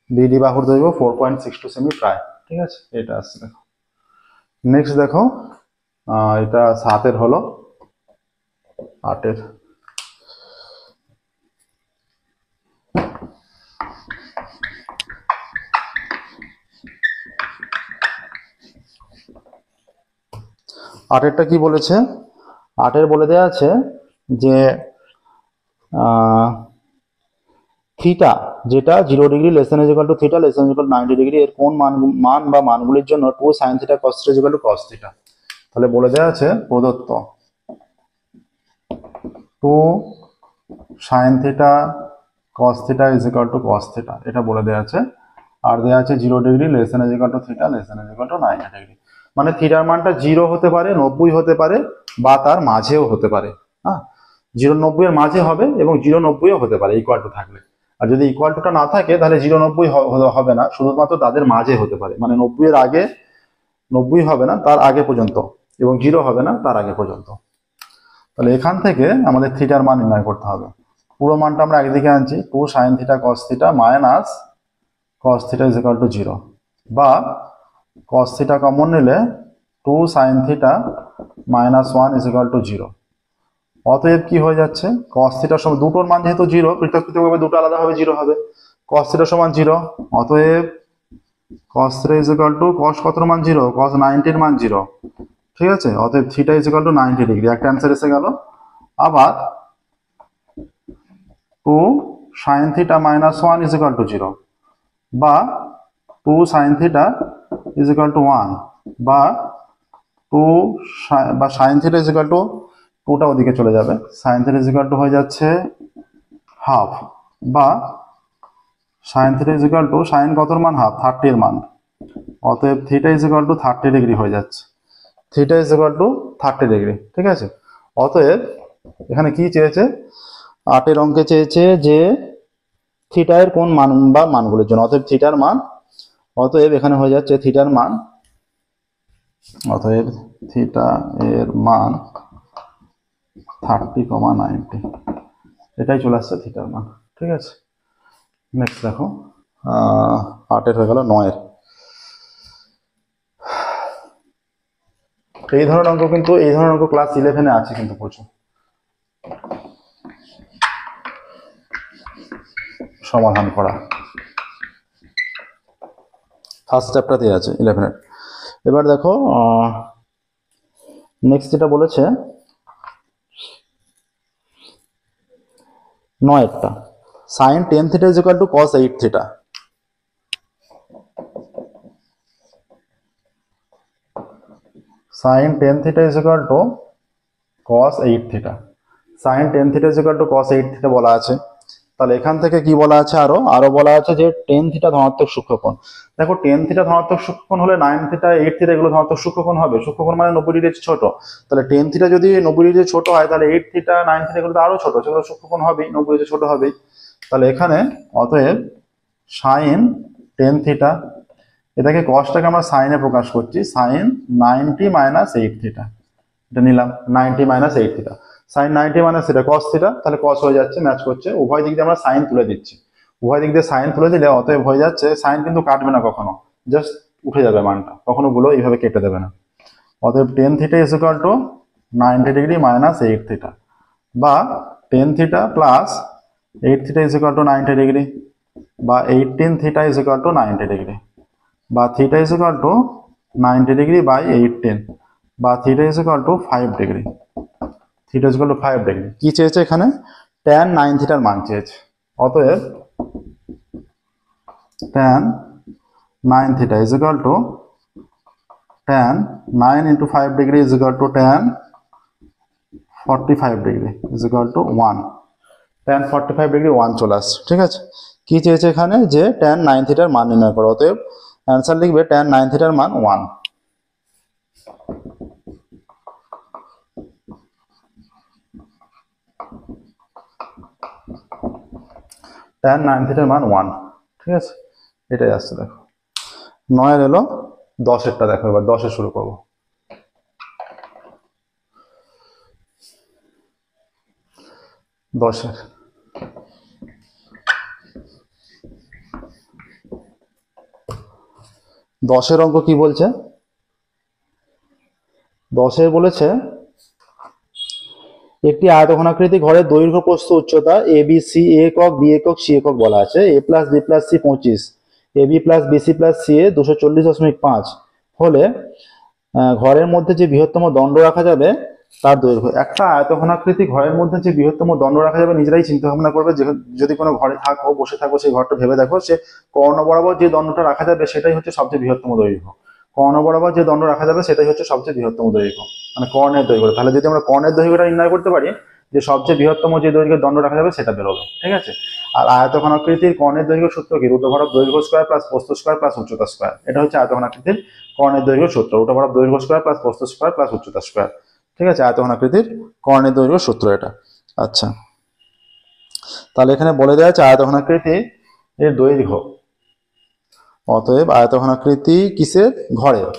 বিডি বাহুর দৈর্ঘ্য 4.62 সেমি প্রায়। ঠিক আছে, এটা আসছে দেখো। নেক্সট দেখো, এটা 7 হলো, 8 8টা কি বলেছে, 8 বলে দেওয়া আছে যে থিটা, যেটা 0 degree less than equal to theta less than equal 90 degree, এর কোন মান বা মানগুলির জন্য 2 sin theta cos theta equal to cos theta. তাহলে বলে দেওয়া আছে প্রদত্ত 2 sin theta cos theta is equal two cos theta, এটা বলে দেওয়া আছে। আর দেওয়া আছে 0 degree less than equal to theta less than equal to 90 degree, মানে থিটার মানটা 0 হতে পারে, 90 হতে পারে, বা তার মাঝেও হতে পারে। হ্যাঁ, 0 90 এর মাঝে হবে এবং 0 90ও হতে পারে ইকুয়াল টু থাকলে। আর যদি ইকুয়াল টুটা না থাকে তাহলে 0 90 হবে না, শুধুমাত্র তাদের মাঝে হতে পারে, মানে 90 এর আগে, 90 হবে না তার আগে পর্যন্ত, এবং 0 হবে না তার আগে পর্যন্ত। তাহলে এখান থেকে আমাদের থিটার মান নির্ণয় করতে হবে। পুরো মানটা আমরা একদিকে আনছি, 2 sin theta cos theta minus cos theta is equal two 0, বা cos থিটা কমন নিলে 2 sin theta minus 1 is equal two 0। অতএব কি হয়ে যাচ্ছে, cos থিটার সমান, দুটোর মান যেহেতু 0, পৃথক পৃথকভাবে দুটো আলাদাভাবে 0 হবে, cos থিটা সমান 0, অতএব cos theta is equal two cos কতর মান 0, cos 90 এর মান 0। ঠিক আছে, অতএব theta is equal to 90 degree, একটা অ্যান্সার এসে গেল। আবার 2 sin theta minus 1 is equal two 0, বা 2 sin theta is equal two 1 বা 2 বা sin theta is equal two 2টা ওদিকে চলে যাবে, sin theta is equal to হয়ে যাচ্ছে হাফ বা sin theta is equal two sin কতর মান হাফ 30 এর মান, অতএব theta is equal two 30 degree হয়ে যাচ্ছে, theta is equal two 30 degree. ঠিক আছে, অতএব এখানে কি চেয়েছে, 8 এর অঙ্কে চেয়েছে যে থিটা এর কোন মান বা মানগুলোর জন্য, অতএব থিটার মান, অতএব এখানে হয়ে যাচ্ছে থিটার মান, অতএব থিটা এর মান 30,90, এটাই চলে আসছে থিটার মান। ঠিক আছে, নেক্সট দেখো 8 হয়ে গেল 9 এই ধরনের অঙ্ক কিন্তু, এই ধরনের অঙ্ক ক্লাস 11-এ আছে কিন্তু প্রচুর, সমাধান করা ফার্স্ট চ্যাপ্টারতে আছে 11-এর। এবার দেখো নেক্সট যেটা বলেছে 9টা, sin 10 theta is equal two cos 8 theta. sin 10 theta is equal two cos 8 theta, sin 10 theta is equal two cos 8 theta বলা আছে। তাহলে এখান থেকে কি বলা আছে, আরো বলা আছে যে 10 থিটা ধনাত্মক সূক্ষ্মকোণ। দেখো 10 থিটা ধনাত্মক সূক্ষ্মকোণ হলে 9 থিটা 8 থিটা এগুলো ধনাত্মক সূক্ষ্মকোণ হবে, সূক্ষ্মকোণ মানে 90 ডিগ্রি ছোট, তাহলে 10 থিটা যদি 90 ডিগ্রি ছোট হয় তাহলে 8 থিটা 9 থিটা এগুলো তো আরো ছোট, সেগুলো সূক্ষ্মকোণ হবেই, 90 ডিগ্রি ছোট হবেই। তাহলে এখানে অতএব sin 10 থিটা, এটাকে কসটাকে আমরা সাইনে প্রকাশ করছি, sin 90 মাইনাস 8 থিটা, এটা নিলাম 90 minus 8 theta, sin 90 minus theta cos theta, তাহলে cos হয়ে যাচ্ছে, ম্যাচ করছে, উভয় দিক দিয়ে আমরা সাইন তুলে দিচ্ছি, উভয় দিক দিয়ে সাইন তুলে দিলে অতএব হয়ে যাচ্ছে, সাইন কিন্তু কাটবে না কখনো, জাস্ট উঠে যাবে মানটা, কখনো গুলো এইভাবে কেটে দেবে না। অতএব 10 theta is equal to 90 degree minus 8 theta, বা 10 theta plus 8 theta is equal to 90 degree, বা 18 theta is equal to 90 degree, বা theta is equal to 90 degree by 18, বা theta is equal to 5 degree, theta is equal to 5 degree. কি চেয়েছে এখানে, tan 9 থিটার মান চেয়েছে, অতএব tan 9 theta is equal two tan 9 into 5 degree is equal to tan 45 degree is equal to 1, tan 45 degree 1 চলে আসছে। ঠিক আছে, কি চেয়েছে এখানে, যে tan 9 থিটার মান নির্ণয় করো, অতএব অ্যান্সার লিখবে tan 9 থিটার মান 1, tan 9 থিটার মান 1। ঠিক আছে, এটাই আসছে। দেখো 9 এলো, 10-এরটা দেখো, এবার 10-এ শুরু করবো। 10-এর অঙ্ক কি বলছে, 10-এ বলেছে একটি আয়তঘনাকৃতি ঘরের দৈর্ঘ্য প্রস্থ উচ্চতা এ বি সি, এ একক, বি একক, সি একক বলা আছে, A plus B plus C 25, A B plus BC plus C A 240.5 হলে ঘরের মধ্যে যে বৃহত্তম দণ্ড রাখা যাবে তার দৈর্ঘ্য। একটা আয়তঘনাকৃতি ঘরের মধ্যে যে বৃহত্তম দণ্ড রাখা যাবে, নিজেরাই চিন্তা ভাবনা করবে, যে যদি কোনো ঘরে থাকো, বসে থাকো, সেই ঘরটা ভেবে দেখো, সে কর্ণ বরাবর যে দণ্ডটা রাখা যাবে সেটাই হচ্ছে সবচেয়ে বৃহত্তম দৈর্ঘ্য, কর্ণ বরাবর যে দণ্ড রাখা যাবে সেটাই হচ্ছে সবচেয়ে বৃহত্তম দৈর্ঘ্য, মানে কর্ণের দৈর্ঘ্য। তাহলে যদি আমরা কর্ণের দৈর্ঘ্যটা নির্ণয় করতে পারি, যে সবচেয়ে বৃহত্তম যে দৈর্ঘ্যের দণ্ড রাখা যাবে সেটা বেরোবে। ঠিক আছে, আর আয়তঘনাকৃতির কর্ণের দৈর্ঘ্য সূত্র কি, রুট ওভার অফ দৈর্ঘ্য স্কয়ার প্লাস প্রস্থ স্কয়ার প্লাস উচ্চতা স্কয়ার, এটা হচ্ছে আয়তঘনাকৃতির কর্ণের দৈর্ঘ্য সূত্র, রুট ওভার অফ দৈর্ঘ্য স্কয়ার প্লাস প্রস্থ স্কয়ার প্লাস উচ্চতা স্কয়ার। ঠিক আছে, আয়তঘনাকৃতির কর্ণের দৈর্ঘ্য সূত্র এটা। আচ্ছা, তাহলে এখানে বলে দেওয়া আছে আয়তঘনাকৃতি এর দৈর্ঘ্য, অতএব আয়তঘনাকৃতি কিসের, ঘরের,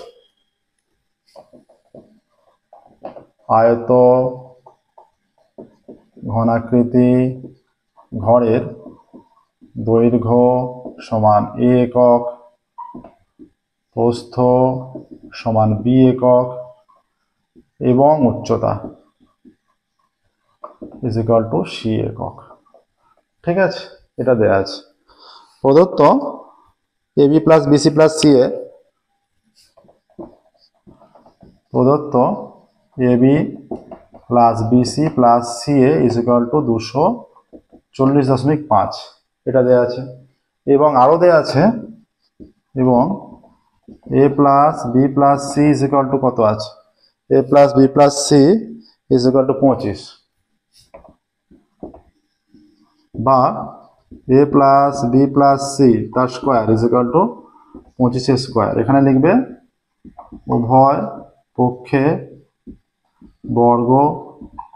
আয়ত ঘনাকৃতি ঘরের দৈর্ঘ্য সমান এ একক, প্রস্থ সমান বি একক এবং উচ্চতা ইজ ইকুয়াল টু সি একক। ঠিক আছে, এটা দেয়া আছে, প্রদত্ত A B plus BC plus C A, প্রদত্ত A B plus BC plus C A is equal to 240.5, এটা দেওয়া আছে। এবং আরো দেয়া আছে, এবং a plus B plus C is equal to কত আছে, a plus B plus C is equal to 25, বা a plus B plus C তার square is equal to 25 square. এখানে লিখবে উভয় পক্ষে বর্গ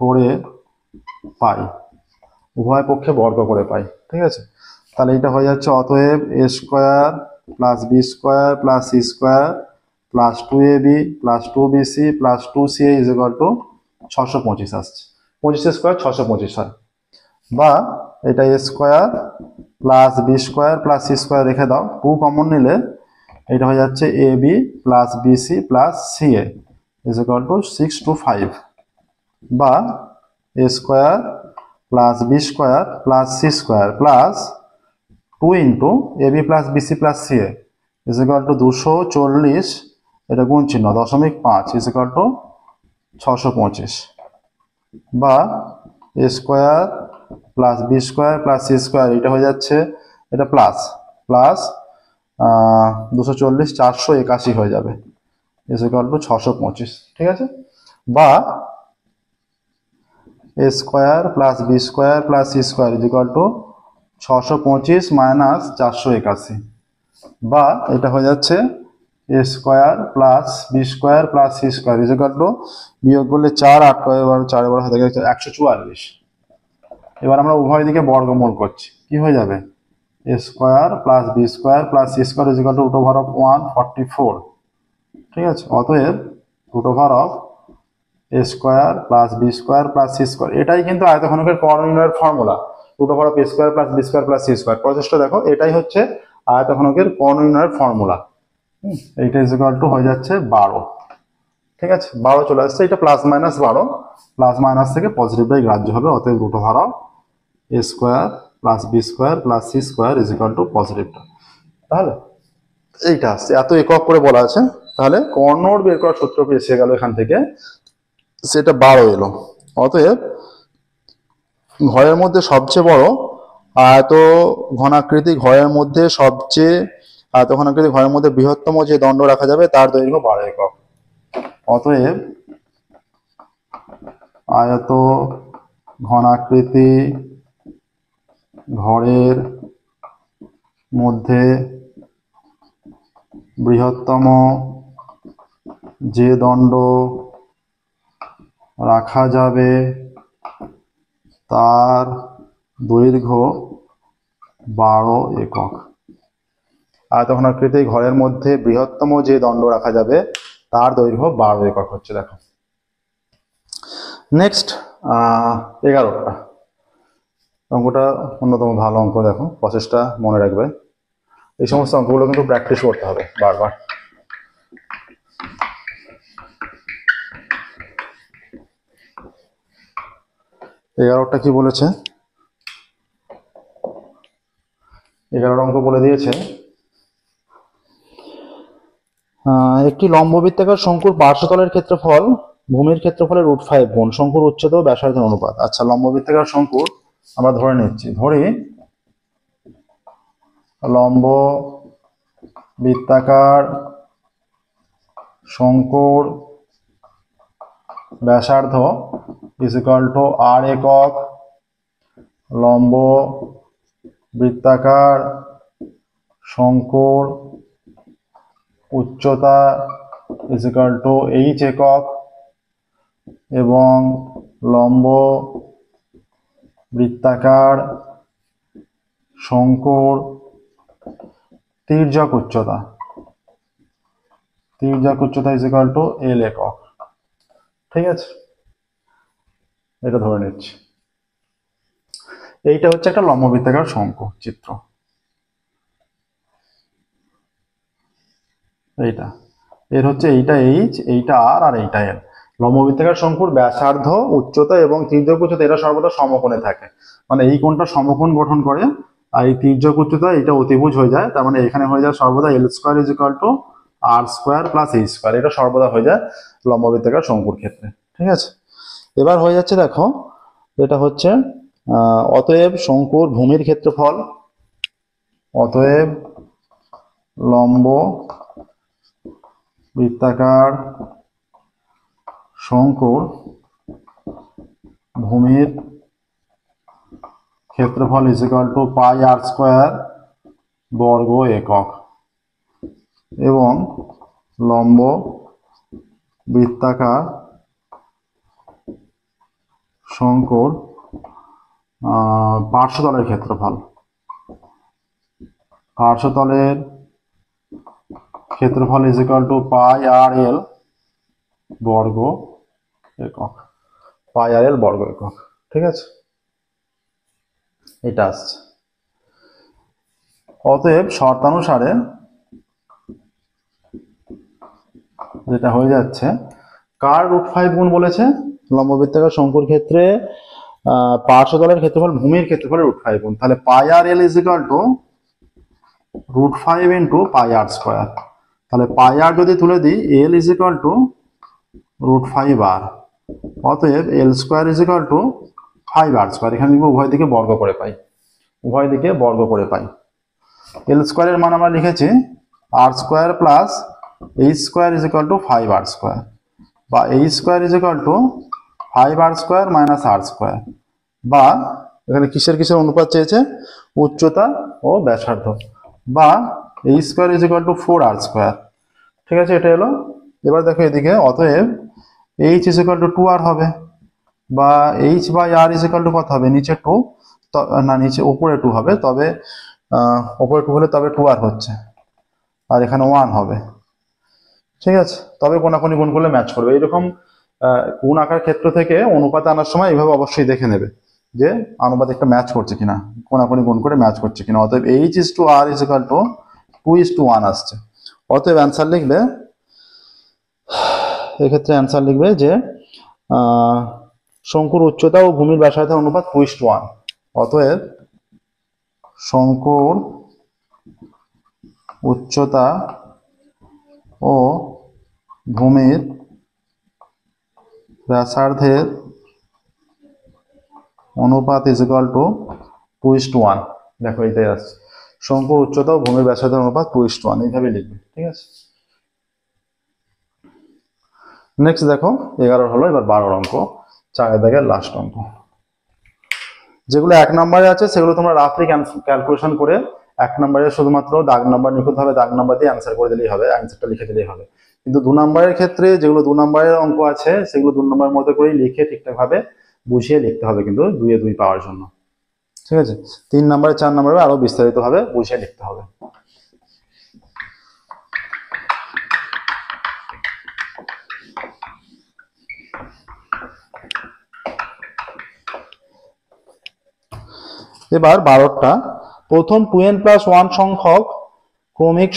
করে পাই, উভয় পক্ষে বর্গ করে পাই। ঠিক আছে, তাহলে এটা হয়ে যাচ্ছে অতএব A square plus B square plus C square plus 2ab plus 2bc plus 2ca is equal to 625 আসছে। 25 স্কোয়ার 625 হয়। বা এটা A square plus B square plus C square রেখে দাও, 2 কমন নিলে এটা হয়ে যাচ্ছে A B plus BC plus CA is equal to 625। বা A square plus B square plus C square plus 2 into A B plus BC plus CA is equal to 240, এটা গুণ চিহ্ন 0.5 ইজ ইকুয়াল টু 625। বা A square plus B square plus C square এটা হয়ে যাচ্ছে, এটা plus plus 240 481 হয়ে যাবে ইজ ইকুয়াল টু 625। ঠিক আছে, বা A square plus B square plus C square is equal to 625 minus 481। বা এটা হয়ে যাচ্ছে A square plus B square plus C square is equal to, বিয়োগ করলে 4 8 এবার 4 এবার হয়ে গেছে 144। এবার আমরা উভয় দিকে বর্গমূল করছি, কি হয়ে যাবে, A square plus B square plus C square is equal to root over of 144। ঠিক আছে, অতএব root over of A square plus B square plus C square, এটাই কিন্তু আয়তঘনকের কর্ণ নির্ণয়ের formula, root over of A square plus B square plus C square. প্রচেষ্টা দেখো, এটাই হচ্ছে আয়তঘনকের কর্ণ নির্ণয়ের ফর্মুলা। এইটা ইজ ইকুয়াল টু হয়ে যাচ্ছে 12। ঠিক আছে, 12 চলে আসছে, এটা প্লাস মাইনাস 12, প্লাস মাইনাস থেকে পজিটিভটাই গ্রাহ্য হবে। অতএব root over of A square plus B square plus C square is equal to পজিটিভটা। তাহলে এইটা আসছে, এত একক করে বলা আছে। তাহলে কর্ণর বের করার সূত্র এসে গেল এখান থেকে, সেটা 12 এলো। অতএব ঘরের মধ্যে সবচেয়ে বড় আয়ত ঘনাকৃতি ঘরের মধ্যে সবচেয়ে আয়ত ঘনাকৃতি ঘরের মধ্যে বৃহত্তম যে দণ্ড রাখা যাবে তার দৈর্ঘ্য 12 একক। অতএব আয়ত ঘনাকৃতি ঘরের মধ্যে বৃহত্তম যে দণ্ড রাখা যাবে তার দৈর্ঘ্য 12 একক। আয়তঘনাকৃতি ঘরের মধ্যে বৃহত্তম যে দণ্ড রাখা যাবে তার দৈর্ঘ্য 12 একক হচ্ছে। দেখো নেক্সট 11টা অঙ্কটা অন্যতম ভালো অঙ্ক। দেখো প্রসেসটা মনে রাখবে, এই সমস্ত অঙ্কগুলো কিন্তু প্র্যাকটিস করতে হবে বারবার। এগারোটা কি বলেছে, 11 অঙ্ক বলে দিয়েছে, একটি লম্ববৃত্তাকার শঙ্কুর পার্শ্বতলের ক্ষেত্রফল ভূমির ক্ষেত্রফলের √5 গুণ শঙ্কুর উচ্চতা ও ব্যাসার্ধের অনুপাত। আচ্ছা, লম্ববৃত্তাকার শঙ্কুর আমরা ধরে নিচ্ছি, ধরি লম্ব বৃত্তাকার শঙ্কুর ব্যাসার্ধ ইজ ইকুয়াল টু r একক, লম্ব বৃত্তাকার শঙ্কুর উচ্চতা ইজ ইকুয়াল টু h একক, এবং লম্ব বৃত্তাকার শঙ্কুর তির্যক উচ্চতা ইজ ইকুয়াল টু l একক। ঠিক আছে, এটা ধরে নিচ্ছি। এইটা হচ্ছে একটা লম্ববৃত্তাকার শঙ্কু চিত্র। এইটা এর হচ্ছে এইটা h, এইটা r আর এইটা l। লম্ববৃত্তাকার শঙ্কুর ব্যাসার্ধ, উচ্চতা এবং তির্যক উচ্চতা এটা সর্বদা সমকোণে থাকে, মানে এই কোণটা সমকোণ গঠন করে, আর এই তির্যক উচ্চতা এটা অতিভুজ হয়ে যায়। তার মানে এখানে হয়ে যায় সর্বদা l square is equal two r square plus h square, এটা সর্বদা হয়ে যায় লম্ববৃত্তাকার শঙ্কুর ক্ষেত্রে। ঠিক আছে, এবার হয়ে যাচ্ছে, দেখো এটা হচ্ছে অতএব শঙ্কুর ভূমির ক্ষেত্রফল অতএব লম্ব বৃত্তাকার শঙ্কুর ভূমির ক্ষেত্রফল is equal to pi R square বর্গ একক এবং লম্ব বৃত্তাকার শঙ্কুর পার্শ্বতলের ক্ষেত্রফল is equal to pi R L বর্গ একক, পাই আর এল বর্গ একক। ঠিক আছে, এটা আসছে। অতএব শর্তানুসারে যেটা হয়ে যাচ্ছে, কার √5 গুণ বলেছে? লম্ব বৃত্তাকার শঙ্কুর ক্ষেত্রে পার্শ্বতলের ক্ষেত্রফল ভূমির ক্ষেত্রফলের √5 গুণ। তাহলে pi R L is equal to √5 into pi R square. তাহলে পাই আর যদি তুলে দিই, L is equal to √5 R, অতএব L square is equal to 5 R square. এখানে উভয় দিকে বর্গ করে পাই। এল স্কোয়ারের মান আমরা লিখেছি R square plus H square is equal to 5 R square, বা H square is equal to 5 R square minus R square, বা এখানে কিসের অনুপাত চেয়েছে? উচ্চতা ও ব্যাসার্ধ, বা H square is equal to 4 R square. ঠিক আছে, এটা এলো। এবার দেখো এদিকে, অতএব H is equal to 2 R হবে, বা H by R is equal to কত হবে? নিচে 2, না নিচে উপরে 2 হবে, তবে উপরে 2 হলে তবে 2 আর হচ্ছে, আর এখানে 1 হবে। ঠিক আছে, তবে কোনাকুনি গুণ করলে ম্যাচ করবে। এইরকম গুণ আকার ক্ষেত্র থেকে অনুপাত আনার সময় এইভাবে অবশ্যই দেখে নেবে যে আনুপাতিকটা ম্যাচ করছে কিনা, কোনাকুনি গুণ করে ম্যাচ করছে কিনা। অতএব H is to R is equal to 2:1 আসছে। অতএব অ্যান্সার লিখবে, এক্ষেত্রে অ্যান্সার লিখবে যে শঙ্কুর উচ্চতা ও ভূমির ব্যাসার্ধের অনুপাত 2:1। অতএব শঙ্কুর উচ্চতা ও ভূমির ব্যাসার্ধের অনুপাত ইজ ইকুয়াল টু 2:1। দেখো এটাই আসছে, শঙ্কুর উচ্চতা ও ভূমির ব্যাসার্ধের অনুপাত 2:1, এইভাবে লিখবে। ঠিক আছে, নেক্সট দেখো 11 হলো, এবার 12 অঙ্ক, 4 দাগের লাস্ট অঙ্ক। যেগুলো 1 নম্বরে আছে সেগুলো তোমরা রাফলি ক্যালকুলেশন করে 1 নম্বরে শুধুমাত্র দাগ নাম্বার নিখুঁতভাবে দাগ নাম্বার দিয়ে অ্যান্সার করে দিলেই হবে, অ্যান্সারটা লিখে দিলেই হবে। কিন্তু 2 নম্বরের ক্ষেত্রে যেগুলো 2 নম্বরের অঙ্ক আছে সেগুলো 2 নম্বরের মতো করেই লিখে ঠিকঠাকভাবে বুঝিয়ে লিখতে হবে, কিন্তু 2-এ 2 পাওয়ার জন্য। ঠিক আছে, 3 নম্বরে 4 নম্বরে আরো বিস্তারিতভাবে বুঝিয়ে লিখতে হবে। এবার 12টা, প্রথম 2n+1 সংখ্যক ক্রমিক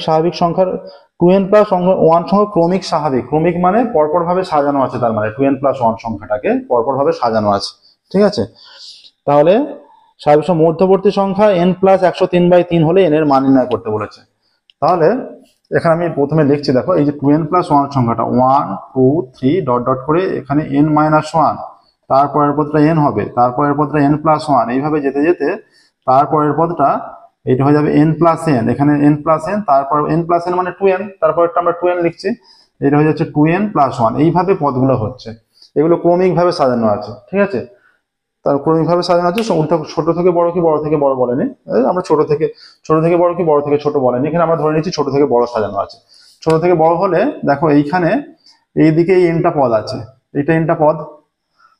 স্বাভাবিক সংখ্যার 2n+1 সংখ্যক ক্রমিক স্বাভাবিক, ক্রমিক মানে পরপর ভাবে সাজানো আছে, তার মানে 2n+1 সংখ্যাটাকে পরপর ভাবে সাজানো আছে। ঠিক আছে, তাহলে স্বাভাবিক মধ্যবর্তী সংখ্যা n+103/3 হলে n এর মান নির্ণয় করতে বলেছে। তাহলে এখানে আমি প্রথমে লিখছি, দেখো এই যে 2n+1 সংখ্যাটা 1 2 3 ডট ডট করে এখানে n-1, তারপরের পদটা n হবে, তারপরের পদটা n+1, এইভাবে যেতে যেতে তারপরের পদটা এটা হয়ে যাবে n+n, এখানে n+n, তারপর n+n মানে 2n, তারপরটা আমরা 2n লিখছি, এটা হয়ে যাচ্ছে 2n+1। এইভাবে পদগুলো হচ্ছে, এগুলো ক্রমিক ভাবে সাজানো আছে। ঠিক আছে, তার ক্রমিক ভাবে সাজানো আছে, ছোট থেকে বড় কি বড় থেকে বড় বলেনি, আমরা ছোট থেকে বড় কি বড় থেকে ছোট বলেনি, এখানে আমরা ধরে নিচ্ছি ছোট থেকে বড় সাজানো আছে। ছোট থেকে বড় হলে দেখো এইখানে এইদিকে এই n-টা পদ আছে, এইটা n-টা পদ।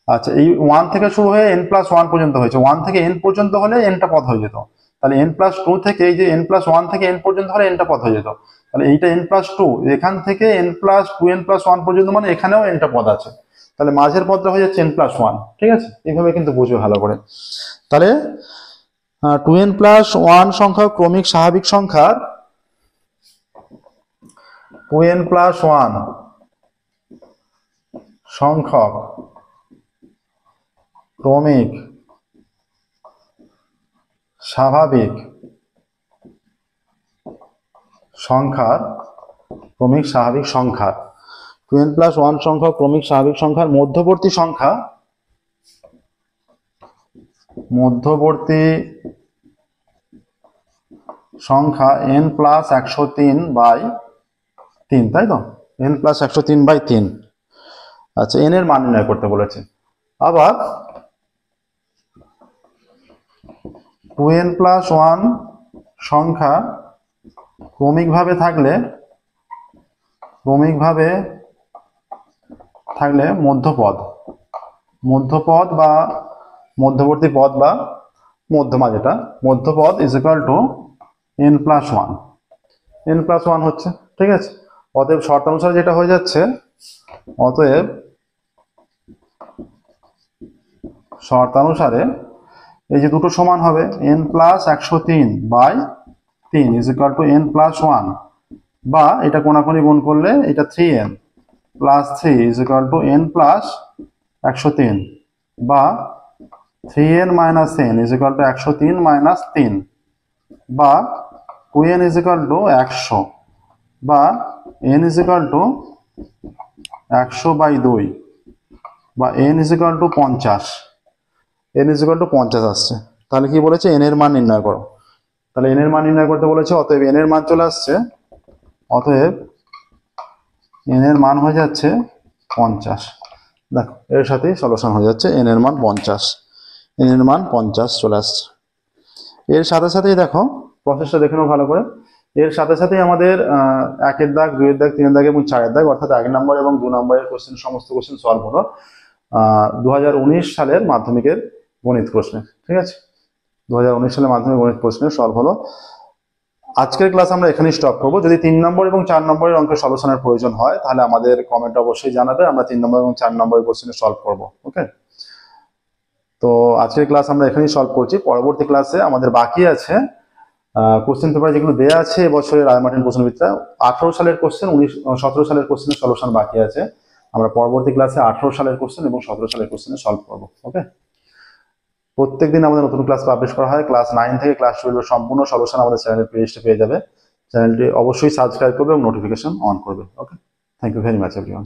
আচ্ছা, এই 1 থেকে শুরু হয়ে n+1 পর্যন্ত হয়েছে, 1 থেকে n পর্যন্ত হলে n-টা পদ হয়ে যেত। তাহলে n+2 থেকে এই যে n+1 থেকে n পর্যন্ত হলে n-টা পদ হয়ে যেত। তাহলে এইটা n+2, এখান থেকে n+2n+1 পর্যন্ত মানে এখানেও n-টা পদ আছে, তাহলে মাঝের পদটা হয়ে যাচ্ছে n+1। ঠিক আছে, এইভাবে কিন্তু বুঝবে ভালো করে। তাহলে 2n+1 সংখ্যক ক্রমিক স্বাভাবিক সংখ্যার 2n+1 সংখ্যক ক্রমিক স্বাভাবিক সংখ্যার 2n+1 সংখ্যক ক্রমিক স্বাভাবিক সংখ্যার মধ্যবর্তী সংখ্যা সংখ্যা n প্লাস 103/3, তাই তো? n plus 103/3। আচ্ছা, n এর মান নির্ণয় করতে বলেছে। আবার 2n প্লাস 1 সংখ্যা ক্রমিকভাবে থাকলে মধ্যপদ বা মধ্যবর্তী পদ বা মধ্যমা, যেটা মধ্যপদ is equal to n plus 1। n plus 1 হচ্ছে, ঠিক আছে? অতএব শর্তানুসারে যেটা হয়ে যাচ্ছে, অতএব শর্তানুসারে এই যে দুটো সমান হবে n plus 103/3 is equal to n plus 1, বা এটা কোনাকুনি গুণ করলে এটা 3n plus 3 is equal to n plus 103, বা 3n minus n is equal two 103 minus 3, বা 2n ইজ ইকুয়াল টু 100, বা n ইজ ইকুয়াল টু 100/2, বা n is equal two 50। n is equal two 50 আসছে। তাহলে কি বলেছে? n এর মান নির্ণয় করো। তাহলে n এর মান নির্ণয় করতে বলেছে, অতএব n এর মান চলে আসছে, অতএব n এর মান হয়ে যাচ্ছে 50। দেখো, এর সাথেই সলিউশন হয়ে যাচ্ছে, n এর মান 50, n এর মান 50 চলে আসছে। এর সাথে সাথেই দেখো প্রসেসটা দেখে নাও ভালো করে। এর সাথে সাথেই আমাদের 1-এর দাগ, 2-এর দাগ, 3-এর দাগ এবং 4-এর দাগ, অর্থাৎ 1 নম্বর এবং 2 নম্বরের কোশ্চেন, সমস্ত কোশ্চেন সলভ হলো 2019 সালের মাধ্যমিকের গণিত প্রশ্নের, ঠিক আছে? 2019 সালের মাধ্যমিক গণিত প্রশ্নের সলভ হলো। আজকের ক্লাস আমরা এখানেই স্টপ করবো। যদি 3 নম্বর এবং 4 নম্বরের অঙ্কের সলিউশনের প্রয়োজন হয় তাহলে আমাদের কমেন্ট অবশ্যই জানাবে, আমরা 3 নম্বর এবং 4 নম্বরের কোশ্চেনে সলভ করবো। ওকে, তো আজকের ক্লাস আমরা এখানেই সলভ করছি। পরবর্তী ক্লাসে আমাদের বাকি আছে কোশ্চেন পেপার যেগুলো দেওয়া আছে এবছরের রায়মার্টিন প্রশ্নবিদ্যা, 18 সালের কোশ্চেন, 17 সালের কোশ্চেনের সলিউশন বাকি আছে। আমরা পরবর্তী ক্লাসে 18 সালের কোশ্চেন এবং 17 সালের কোশ্চেনে সলভ করবো। ওকে, প্রত্যেকদিন আমাদের নতুন ক্লাস পাবলিশ করা হয়। ক্লাস 9 থেকে ক্লাস 12 এর সম্পূর্ণ সলিউশন আমাদের চ্যানেলের প্লেলিস্টে পেয়ে যাবে। চ্যানেলটি অবশ্যই সাবস্ক্রাইব করবে এবং নোটিফিকেশন অন করবে। Okay, thank you very much everyone.